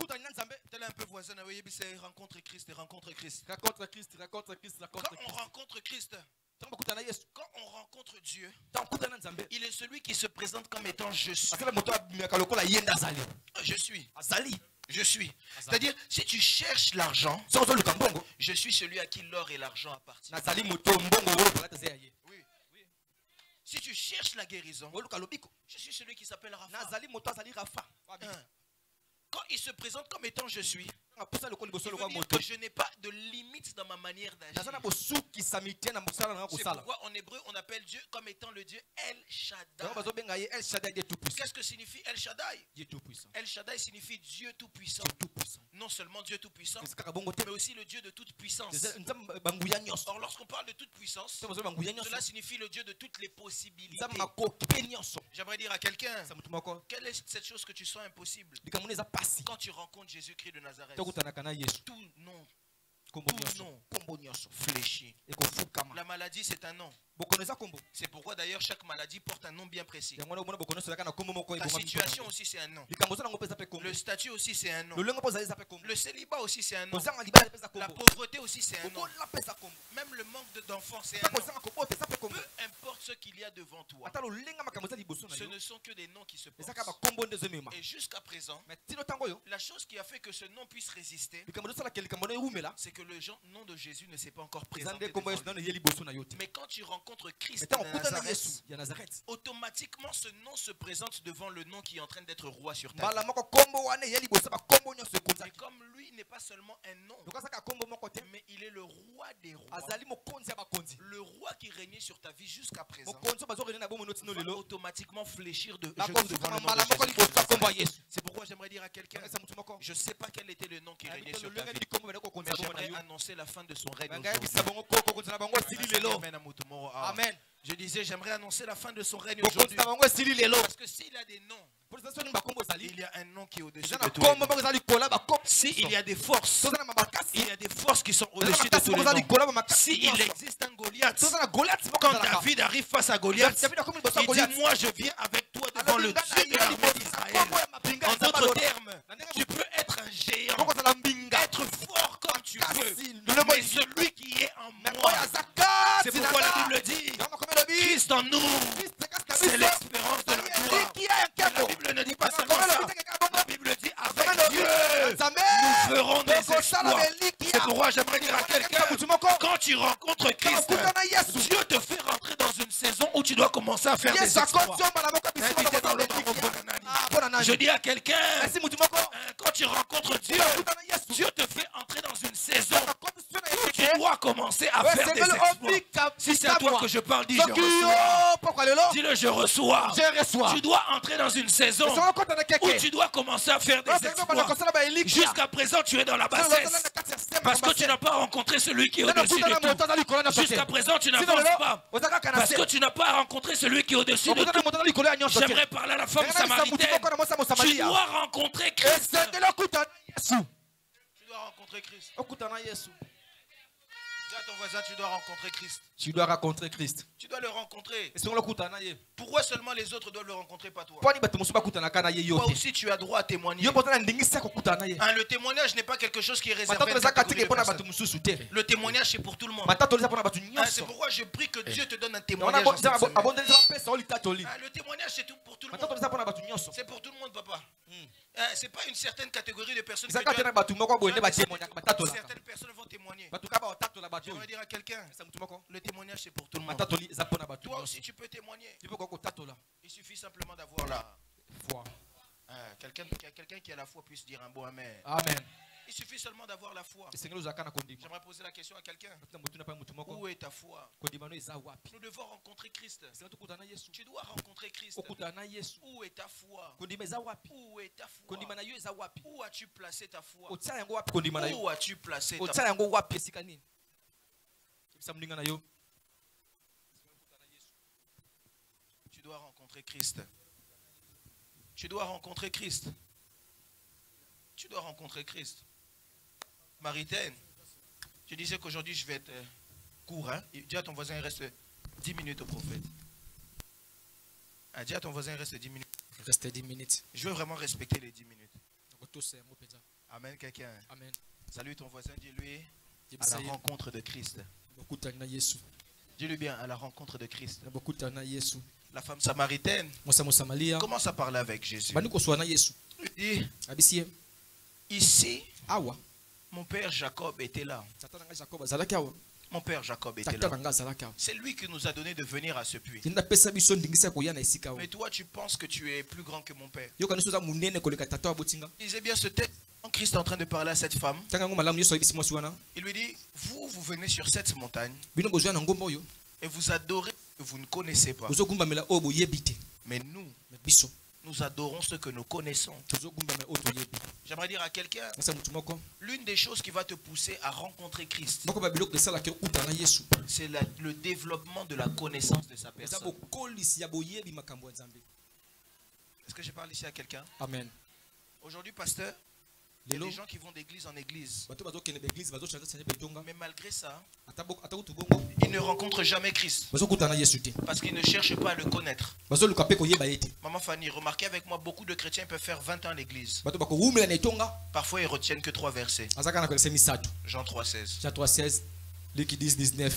Tel un peu voisin, c'est rencontre Christ et rencontre Christ. Quand on rencontre Christ, quand on rencontre Dieu, il est celui qui se présente comme étant je suis. Je suis. Je suis. C'est-à-dire, si tu cherches l'argent, je suis celui à qui l'or et l'argent appartiennent. Oui. Si tu cherches la guérison, je suis celui qui s'appelle Rapha. Quand il se présente comme étant je suis, il veut dire que je n'ai pas de limite dans ma manière d'agir. C'est pourquoi en hébreu on appelle Dieu comme étant le Dieu El Shaddai. Qu'est-ce que signifie El Shaddai? El Shaddai signifie Dieu tout-puissant. Non seulement Dieu tout-puissant, mais aussi le Dieu de toute puissance. Or lorsqu'on parle de toute puissance, cela signifie le Dieu de toutes les possibilités. J'aimerais dire à quelqu'un, quelle est cette chose que tu sens impossible? Quand tu rencontres Jésus-Christ de Nazareth, tout nom fléchi. La maladie, c'est un nom. C'est pourquoi d'ailleurs chaque maladie porte un nom bien précis. La situation aussi c'est un nom. Le statut aussi c'est un nom. Le célibat aussi c'est un nom. La pauvreté aussi c'est un nom. Même le manque d'enfants c'est un nom. Peu importe ce qu'il y a devant toi, ce ne sont que des noms qui se portent. Et jusqu'à présent, la chose qui a fait que ce nom puisse résister, c'est que le nom de Jésus ne s'est pas encore présenté. Mais quand tu rencontres Christ de Nazareth, automatiquement ce nom se présente devant le nom qui est en train d'être roi sur terre. Et comme lui n'est pas seulement un nom, mais il est le roi des rois, le roi qui régnait sur ta vie jusqu'à présent, va automatiquement fléchir de genoux devant le nom de Jésus. C'est pourquoi j'aimerais dire à quelqu'un, je ne sais pas quel était le nom qui régnait sur ta vie, mais j'aimerais annoncer la fin de son règne aujourd'hui. Amen. Je disais, j'aimerais annoncer la fin de son règne aujourd'hui. Parce que s'il a des noms, il y a un nom qui est au-dessus de tout. S'il y a des forces, il y a des forces qui sont au-dessus de tous les noms. S'il existe un Goliath, quand David arrive face à Goliath, il dit, moi je viens avec toi devant le Dieu de l'armée d'Israël. En d'autres termes, tu peux être un géant, être fort comme tu veux, mais celui qui est en moi, c'est pourquoi nous ferons des exploits. C'est pourquoi j'aimerais dire à quelqu'un, quand tu rencontres Christ, Dieu te fait rentrer dans une saison où tu dois commencer à faire des exploits. Je dis à quelqu'un, quand tu rencontres Dieu, Dieu te fait entrer dans une saison où tu dois commencer à faire des exploits. Si c'est à toi que je parle, dis je reçois. Dis-le, je reçois. Tu dois entrer dans une saison où tu dois commencer à faire des exploits. Jusqu'à présent, tu es dans la bassesse. Parce que tu n'as pas rencontré celui qui est au-dessus de tout. Jusqu'à présent, tu n'avances pas. Parce que tu n'as pas rencontré celui qui est au-dessus de tout. J'aimerais parler à la femme samaritaine. Tu dois rencontrer Christ. Tu dois rencontrer Christ. Dis à ton voisin, tu dois rencontrer Christ. Tu dois rencontrer Christ. Tu dois le rencontrer. Pourquoi seulement les autres doivent le rencontrer, pas toi? Toi aussi, tu as droit à témoigner. Le témoignage n'est pas quelque chose qui est réservé à le témoignage, c'est pour tout le monde. C'est pourquoi je prie que Dieu te donne un témoignage. Le témoignage, c'est pour tout le monde. C'est pour tout le monde, papa. C'est pas une certaine catégorie de personnes. Certaines personnes vont témoigner. Je vais dire à quelqu'un, le témoignage c'est pour tout le monde. Toi aussi tu peux témoigner. Il suffit simplement d'avoir la foi. Quelqu'un qui a la foi puisse dire un bon amen. Amen. Il suffit seulement d'avoir la foi. J'aimerais poser la question à quelqu'un. Où est ta foi? Nous devons rencontrer Christ. Tu dois rencontrer Christ. Où est ta foi? Où est ta foi? Où as-tu placé ta foi? Où as-tu placé ta foi? Tu dois rencontrer Christ. Tu dois rencontrer Christ. Tu dois rencontrer Christ. Maritaine, je disais qu'aujourd'hui je vais être court. Hein? Dis à ton voisin, il reste 10 minutes au prophète. Dis à ton voisin, il reste 10 minutes. Il reste 10 minutes. Je veux vraiment respecter les 10 minutes. Amen, quelqu'un. Amen. Salut ton voisin, dis-lui à la rencontre de Christ. Dis-lui bien, à la rencontre de Christ. La femme samaritaine commence à parler avec Jésus. Il dit, ici, mon père Jacob était là. Mon père Jacob était là. C'est lui qui nous a donné de venir à ce puits. Mais toi, tu penses que tu es plus grand que mon père. Disais bien ce texte. Quand Christ est en train de parler à cette femme, il lui dit, vous venez sur cette montagne et vous adorez ce que vous ne connaissez pas. Mais nous adorons ce que nous connaissons. J'aimerais dire à quelqu'un, l'une des choses qui va te pousser à rencontrer Christ, c'est le développement de la connaissance de sa personne. Est-ce que je parle ici à quelqu'un? Amen. Aujourd'hui, pasteur, il y a des gens qui vont d'église en église. Mais malgré ça, ils ne rencontrent jamais Christ. Parce qu'ils ne cherchent pas à le connaître. Maman Fanny, remarquez avec moi, beaucoup de chrétiens peuvent faire 20 ans à l'église. Parfois, ils retiennent que 3 versets. Jean 3,16. Jean 3,16. Luc 10,19.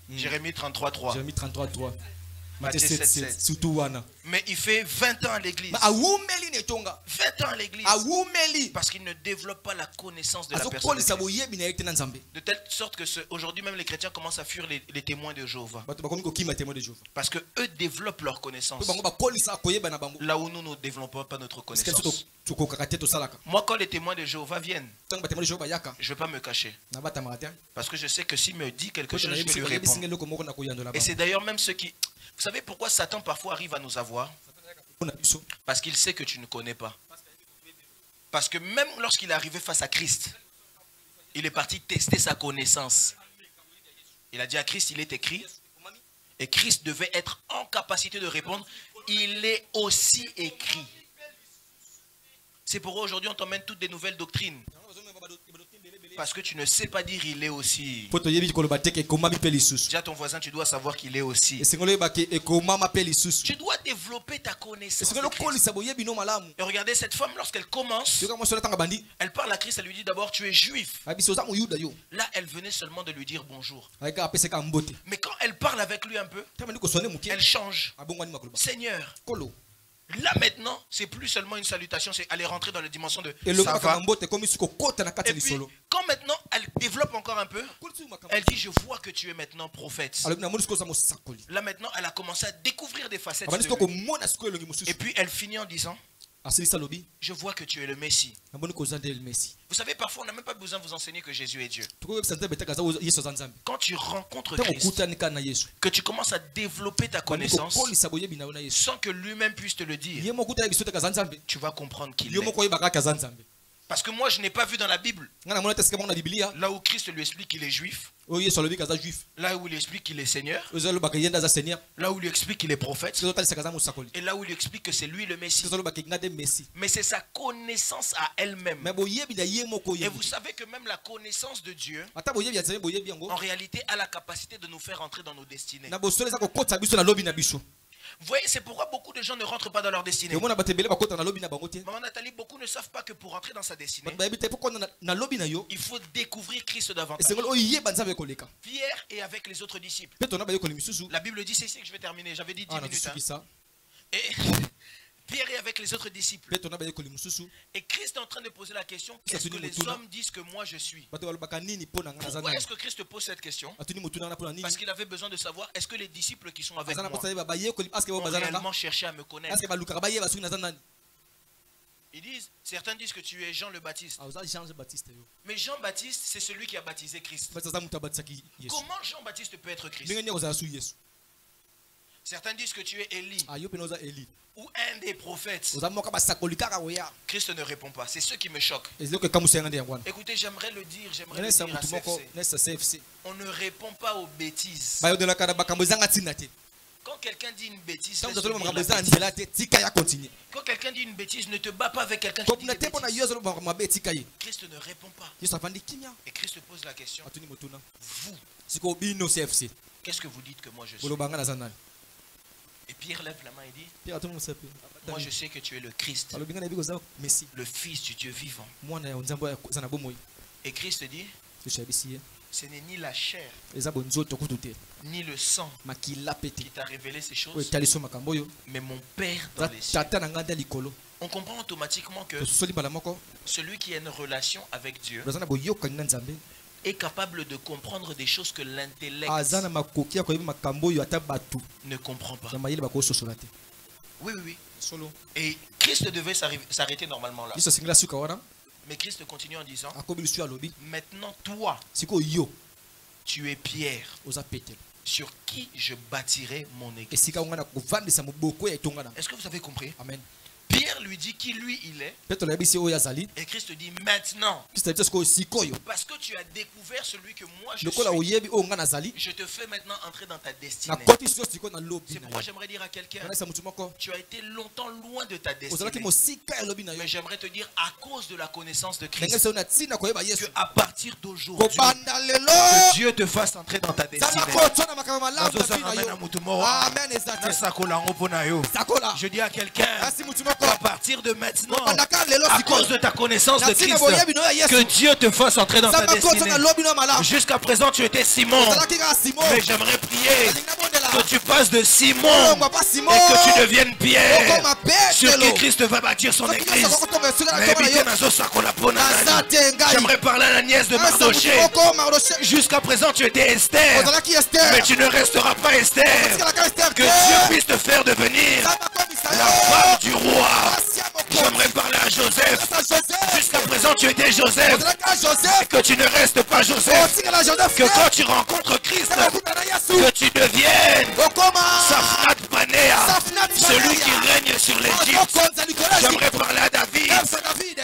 Jérémie 33,3. Jérémie 33,3. Matthieu 7,7. Mais il fait 20 ans à l'église. 20 ans à l'église. Parce qu'il ne développe pas la connaissance de la personne. De telle sorte que aujourd'hui même les chrétiens commencent à fuir les témoins de Jéhovah. Parce que eux développent leur connaissance. Là où nous ne développons pas notre connaissance. Moi quand les témoins de Jéhovah viennent, je ne vais pas me cacher. Parce que je sais que s'il me dit quelque chose, je vais lui répondre. Et c'est d'ailleurs même ceux qui... Vous savez pourquoi Satan parfois arrive à nous avoir? Parce qu'il sait que tu ne connais pas. Parce que même lorsqu'il est arrivé face à Christ, il est parti tester sa connaissance. Il a dit à Christ, il est écrit. Et Christ devait être en capacité de répondre. Il est aussi écrit. C'est pourquoi aujourd'hui on t'emmène toutes des nouvelles doctrines. Parce que tu ne sais pas dire il est aussi. Dis à ton voisin, tu dois savoir qu'il est aussi. Tu dois développer ta connaissance. Et regardez cette femme, lorsqu'elle commence, elle parle à Christ, elle lui dit d'abord tu es juif. Là, elle venait seulement de lui dire bonjour. Mais quand elle parle avec lui un peu, elle change. Seigneur, Là maintenant, c'est plus seulement une salutation, c'est aller rentrer dans la dimension de ça va. Et puis, quand maintenant elle développe encore un peu, elle dit je vois que tu es maintenant prophète. Là maintenant, elle a commencé à découvrir des facettes de lui. Et puis elle finit en disant je vois que tu es le Messie. Vous savez, parfois on n'a même pas besoin de vous enseigner que Jésus est Dieu. Quand tu rencontres Christ, que tu commences à développer ta connaissance sans que lui-même puisse te le dire, tu vas comprendre qu'il est. Parce que moi je n'ai pas vu dans la Bible là où Christ lui explique qu'il est juif, là où il explique qu'il est Seigneur, là où il explique qu'il est prophète, et là où il explique que c'est lui le Messie. Mais c'est sa connaissance à elle-même. Et vous savez que même la connaissance de Dieu en réalité a la capacité de nous faire entrer dans nos destinées. Vous voyez, c'est pourquoi beaucoup de gens ne rentrent pas dans leur destinée. Maman Nathalie, beaucoup ne savent pas que pour entrer dans sa destinée, il faut découvrir Christ davantage. Pierre est avec les autres disciples. La Bible dit, c'est ici que je vais terminer. J'avais dit 10 minutes. Hein. Et Pierre est avec les autres disciples. Et Christ est en train de poser la question, qu'est-ce que les hommes disent que moi je suis? Pourquoi est-ce que Christ pose cette question? Parce qu'il avait besoin de savoir, est-ce que les disciples qui sont avec moi ont réellement cherché à me connaître? Ils disent, certains disent que tu es Jean le Baptiste. Mais Jean Baptiste, c'est celui qui a baptisé Christ. Comment Jean Baptiste peut être Christ? Certains disent que tu es Élie ou un des prophètes. Christ ne répond pas. C'est ce qui me choque. Écoutez, j'aimerais le dire à CFC. On ne répond pas aux bêtises. Quand quelqu'un dit une bêtise, quand quelqu'un dit une bêtise, ne te bats pas avec quelqu'un qui dit une bêtise. Christ ne répond pas. Et Christ pose la question, vous, qu'est-ce que vous dites que moi je suis? Et Pierre lève la main et dit, moi je sais que tu es le Christ, le Fils du Dieu vivant. Et Christ dit, ce n'est ni la chair ni le sang qui t'a révélé ces choses, mais mon Père dans les cieux. On comprend automatiquement que celui qui a une relation avec Dieu est capable de comprendre des choses que l'intellect ne comprend pas. Oui, oui, oui. Et Christ devait s'arrêter normalement là. Mais Christ continue en disant, maintenant toi, tu es Pierre, sur qui je bâtirai mon église. Est-ce que vous avez compris? Amen. Pierre lui dit qui lui il est. Et Christ dit maintenant, parce que tu as découvert celui que moi je suis, je te fais maintenant entrer dans ta destinée. C'est pourquoi j'aimerais dire à quelqu'un, tu as été longtemps loin de ta destinée. Mais j'aimerais te dire, à cause de la connaissance de Christ, que à partir d'aujourd'hui, que Dieu te fasse entrer dans ta destinée. Je dis à quelqu'un, à partir de maintenant, à cause de ta connaissance de Christ, que Dieu te fasse entrer dans ta destinée. Jusqu'à présent tu étais Simon, mais j'aimerais prier que tu passes de Simon et que tu deviennes Pierre, sur qui Christ va bâtir son église. J'aimerais parler à la nièce de Mardoché. Jusqu'à présent tu étais Esther, mais tu ne resteras pas Esther. Que Dieu puisse te faire devenir la femme du roi. J'aimerais parler à Joseph. Jusqu'à présent tu étais Joseph, que tu ne restes pas Joseph. Que quand tu rencontres Christ, que tu deviennes Safnat Panéa, celui qui règne sur l'Égypte. J'aimerais parler à David.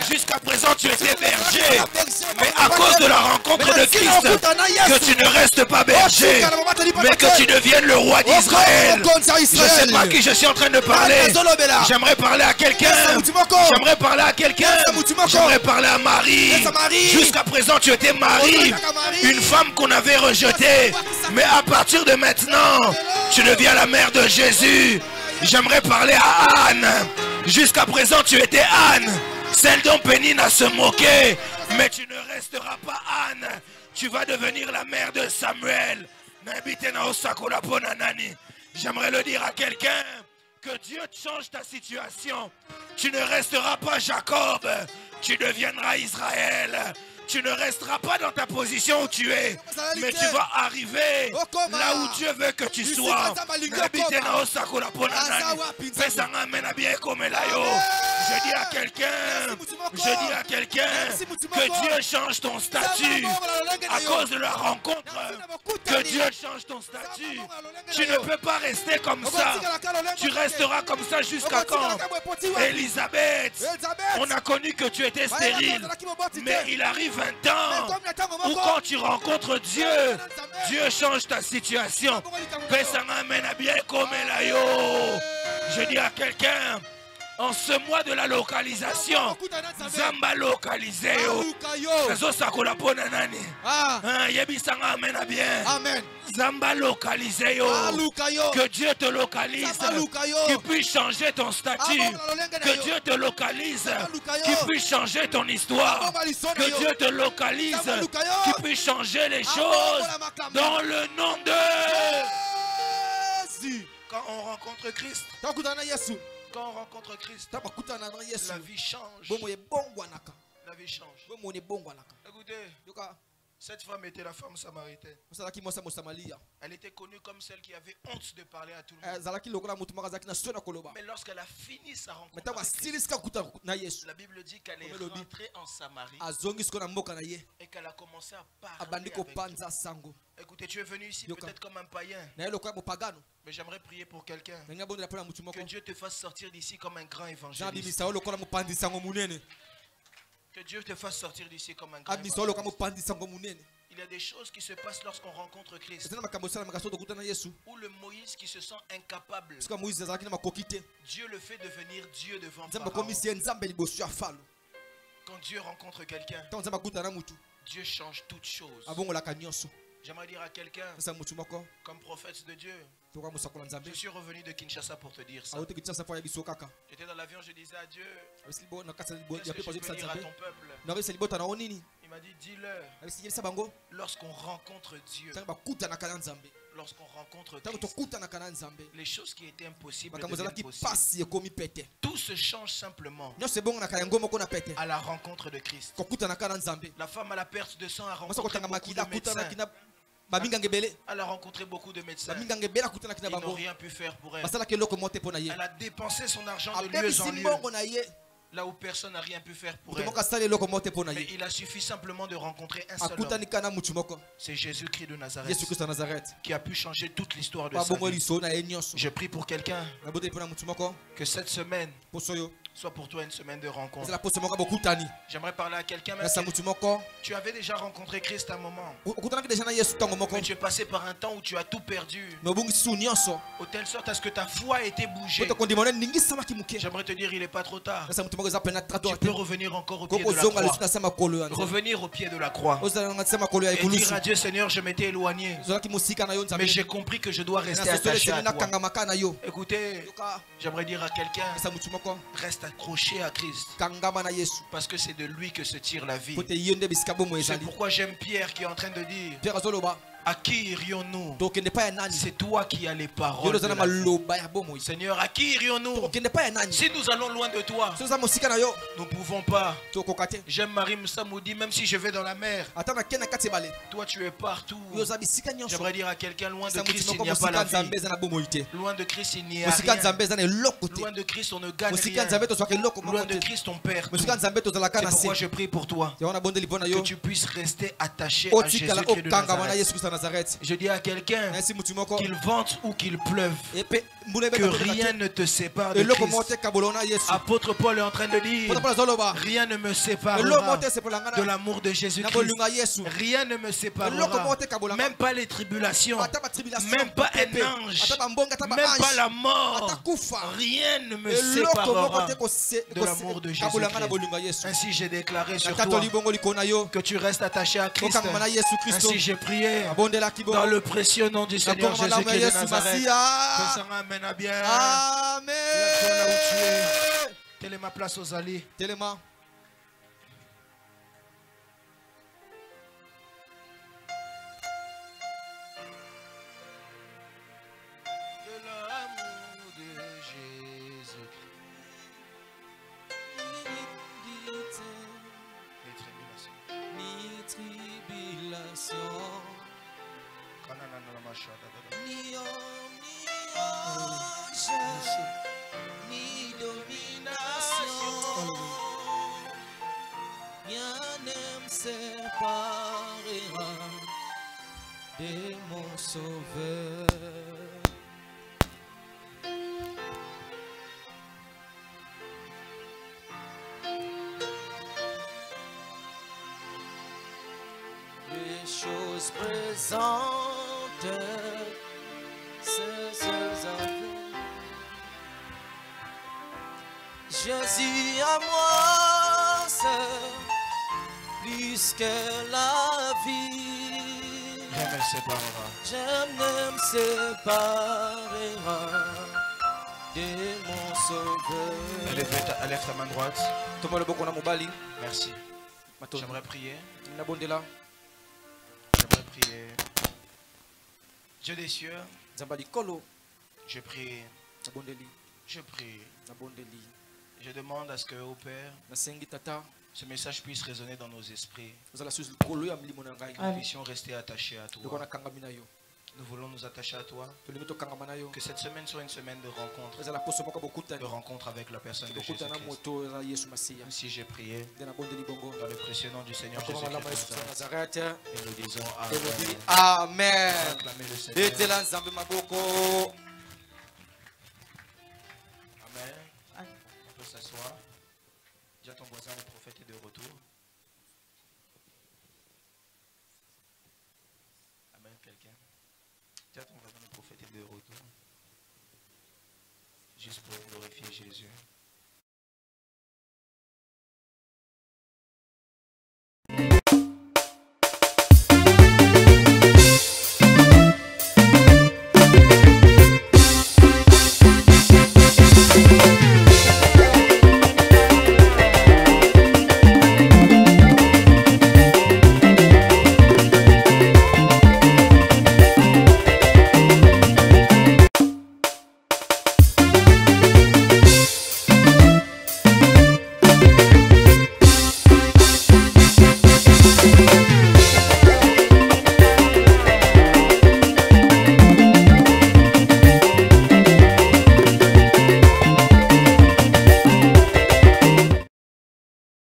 Jusqu'à présent tu étais berger, mais à cause de la rencontre de Christ, que tu ne restes pas berger, mais que tu deviennes le roi d'Israël. Je ne sais pas à qui je suis en train de parler. J'aimerais parler à quelqu'un. J'aimerais parler à quelqu'un. J'aimerais parler à Marie. Jusqu'à présent tu étais Marie, une femme qu'on avait rejetée, mais à partir de maintenant tu deviens la mère de Jésus. J'aimerais parler à Anne. Jusqu'à présent tu étais Anne, celle dont Pénine a se moqué, mais tu ne resteras pas Anne. Tu vas devenir la mère de Samuel. J'aimerais le dire à quelqu'un, Que Dieu change ta situation. Tu ne resteras pas Jacob. Tu deviendras Israël. Tu ne resteras pas dans ta position où tu es, mais tu vas arriver là où Dieu veut que tu sois. Je dis à quelqu'un, que Dieu change ton statut à cause de la rencontre. Que Dieu change ton statut. Tu ne peux pas rester comme ça. Tu resteras comme ça jusqu'à quand? Élisabeth, on a connu que tu étais stérile, mais il arrive un temps où quand tu rencontres Dieu, Dieu change ta situation. Je dis à quelqu'un, en ce mois de la localisation, Zamba localisé. Amen. Zamba localisé. Que Dieu te localise, qu'il puisse changer ton statut. Que Dieu te localise, qu'il puisse changer ton histoire. Que Dieu te localise, qu'il puisse changer les choses dans le nom de... Quand on rencontre Christ, quand on rencontre Christ, la vie change. La vie change. Écoutez, cette femme était la femme samaritaine. Elle était connue comme celle qui avait honte de parler à tout le monde. Mais lorsqu'elle a fini sa rencontre avec Christ, la Bible dit qu'elle est rentrée en Samarie et qu'elle a commencé à parler avec Dieu. Écoutez, tu es venu ici peut-être comme un païen, mais j'aimerais prier pour quelqu'un. Que Dieu te fasse sortir d'ici comme un grand évangéliste. Que Dieu te fasse sortir d'ici comme un grand évangéliste. Il y a des choses qui se passent lorsqu'on rencontre Christ. Ou le Moïse qui se sent incapable. Dieu le fait devenir Dieu devant Pharaon. Quand Dieu rencontre quelqu'un, Dieu change toutes choses. J'aimerais dire à quelqu'un, comme prophète de Dieu, je suis revenu de Kinshasa pour te dire ça. J'étais dans l'avion, je disais à Dieu, est-ce que je peux dire à ton peuple? Il m'a dit, dis-leur, lorsqu'on rencontre Dieu, lorsqu'on rencontre Christ, les choses qui étaient impossibles deviennent possibles. Tout se change simplement à la rencontre de Christ. La femme à la perte de sang a rencontré beaucoup de médecins. Elle a rencontré beaucoup de médecins. Ils n'ont rien pu faire pour elle. Elle a dépensé son argent de lieu en lieu, là où personne n'a rien pu faire pour elle. Mais il a suffi simplement de rencontrer un seul homme. C'est Jésus-Christ de Nazareth qui a pu changer toute l'histoire de sa vie. Je prie pour quelqu'un que cette semaine soit pour toi une semaine de rencontre. J'aimerais parler à quelqu'un. Tu avais déjà rencontré Christ à un moment, mais tu es passé par un temps où tu as tout perdu, de telle sorte à ce que ta foi a été bougée. J'aimerais te dire, il n'est pas trop tard. Tu peux revenir encore au pied de la croix. Revenir au pied de la croix et dire à Dieu, Seigneur, je m'étais éloigné, mais j'ai compris que je dois rester attaché à toi. Écoutez, j'aimerais dire à quelqu'un, reste accroché à Christ, parce que c'est de lui que se tire la vie. C'est pourquoi j'aime Pierre qui est en train de dire, à qui irions-nous? C'est toi qui as les paroles de la vie. Seigneur, à qui irions-nous? Si nous allons loin de toi, nous ne pouvons pas. J'aime Marie Moussamoudi, même si je vais dans la mer, toi tu es partout. J'aimerais dire à quelqu'un, loin de Christ il n'y a pas la vie. Loin de Christ il n'y a rien. Loin de Christ on ne gagne rien. Loin de Christ on perd tout. C'est pourquoi je prie pour toi, que tu puisses rester attaché à Jésus-Christ de Nazareth. Je dis à quelqu'un, qu'il vente ou qu'il pleuve, que rien ne te sépare de Christ. Apôtre Paul est en train de dire, rien ne me séparera de l'amour de Jésus-Christ. Rien ne me séparera, même pas les tribulations, même pas un ange, même pas la mort. Rien ne me séparera de l'amour de Jésus-Christ. Ainsi j'ai déclaré sur toi que tu restes attaché à Christ. Ainsi j'ai prié dans le précieux nom du Seigneur Jésus-Christ de Nazareth. Que ça ramène à bien. Amen. Telle est ma place aux alliés. Tellement. De l'amour de Jésus. Ni homme, ni ange, ni domination, rien ne me séparera de mon Sauveur. Les choses présentes, ces affaires. Jésus à moi, c'est plus que la vie. Rien ne me séparera. Rien ne me séparera de mon Sauveur. Élève ta main droite. Merci. J'aimerais prier. J'aimerais prier. Dieu des cieux, je prie. Je prie. Je demande à ce que, au Père, ce message puisse résonner dans nos esprits. Que nous puissions rester attachés à toi. Nous voulons nous attacher à toi. Que cette semaine soit une semaine de rencontre avec la personne de Jésus-Christ. Ainsi j'ai prié dans le précieux nom du Seigneur Jésus-Christ. Et nous disons Amen. Acclamez le Seigneur. Amen. On peut s'asseoir. Dis à ton voisin, le prophète est de retour. Amen, quelqu'un. Dis à ton voisin, le prophète est de retour. Juste pour glorifier Jésus.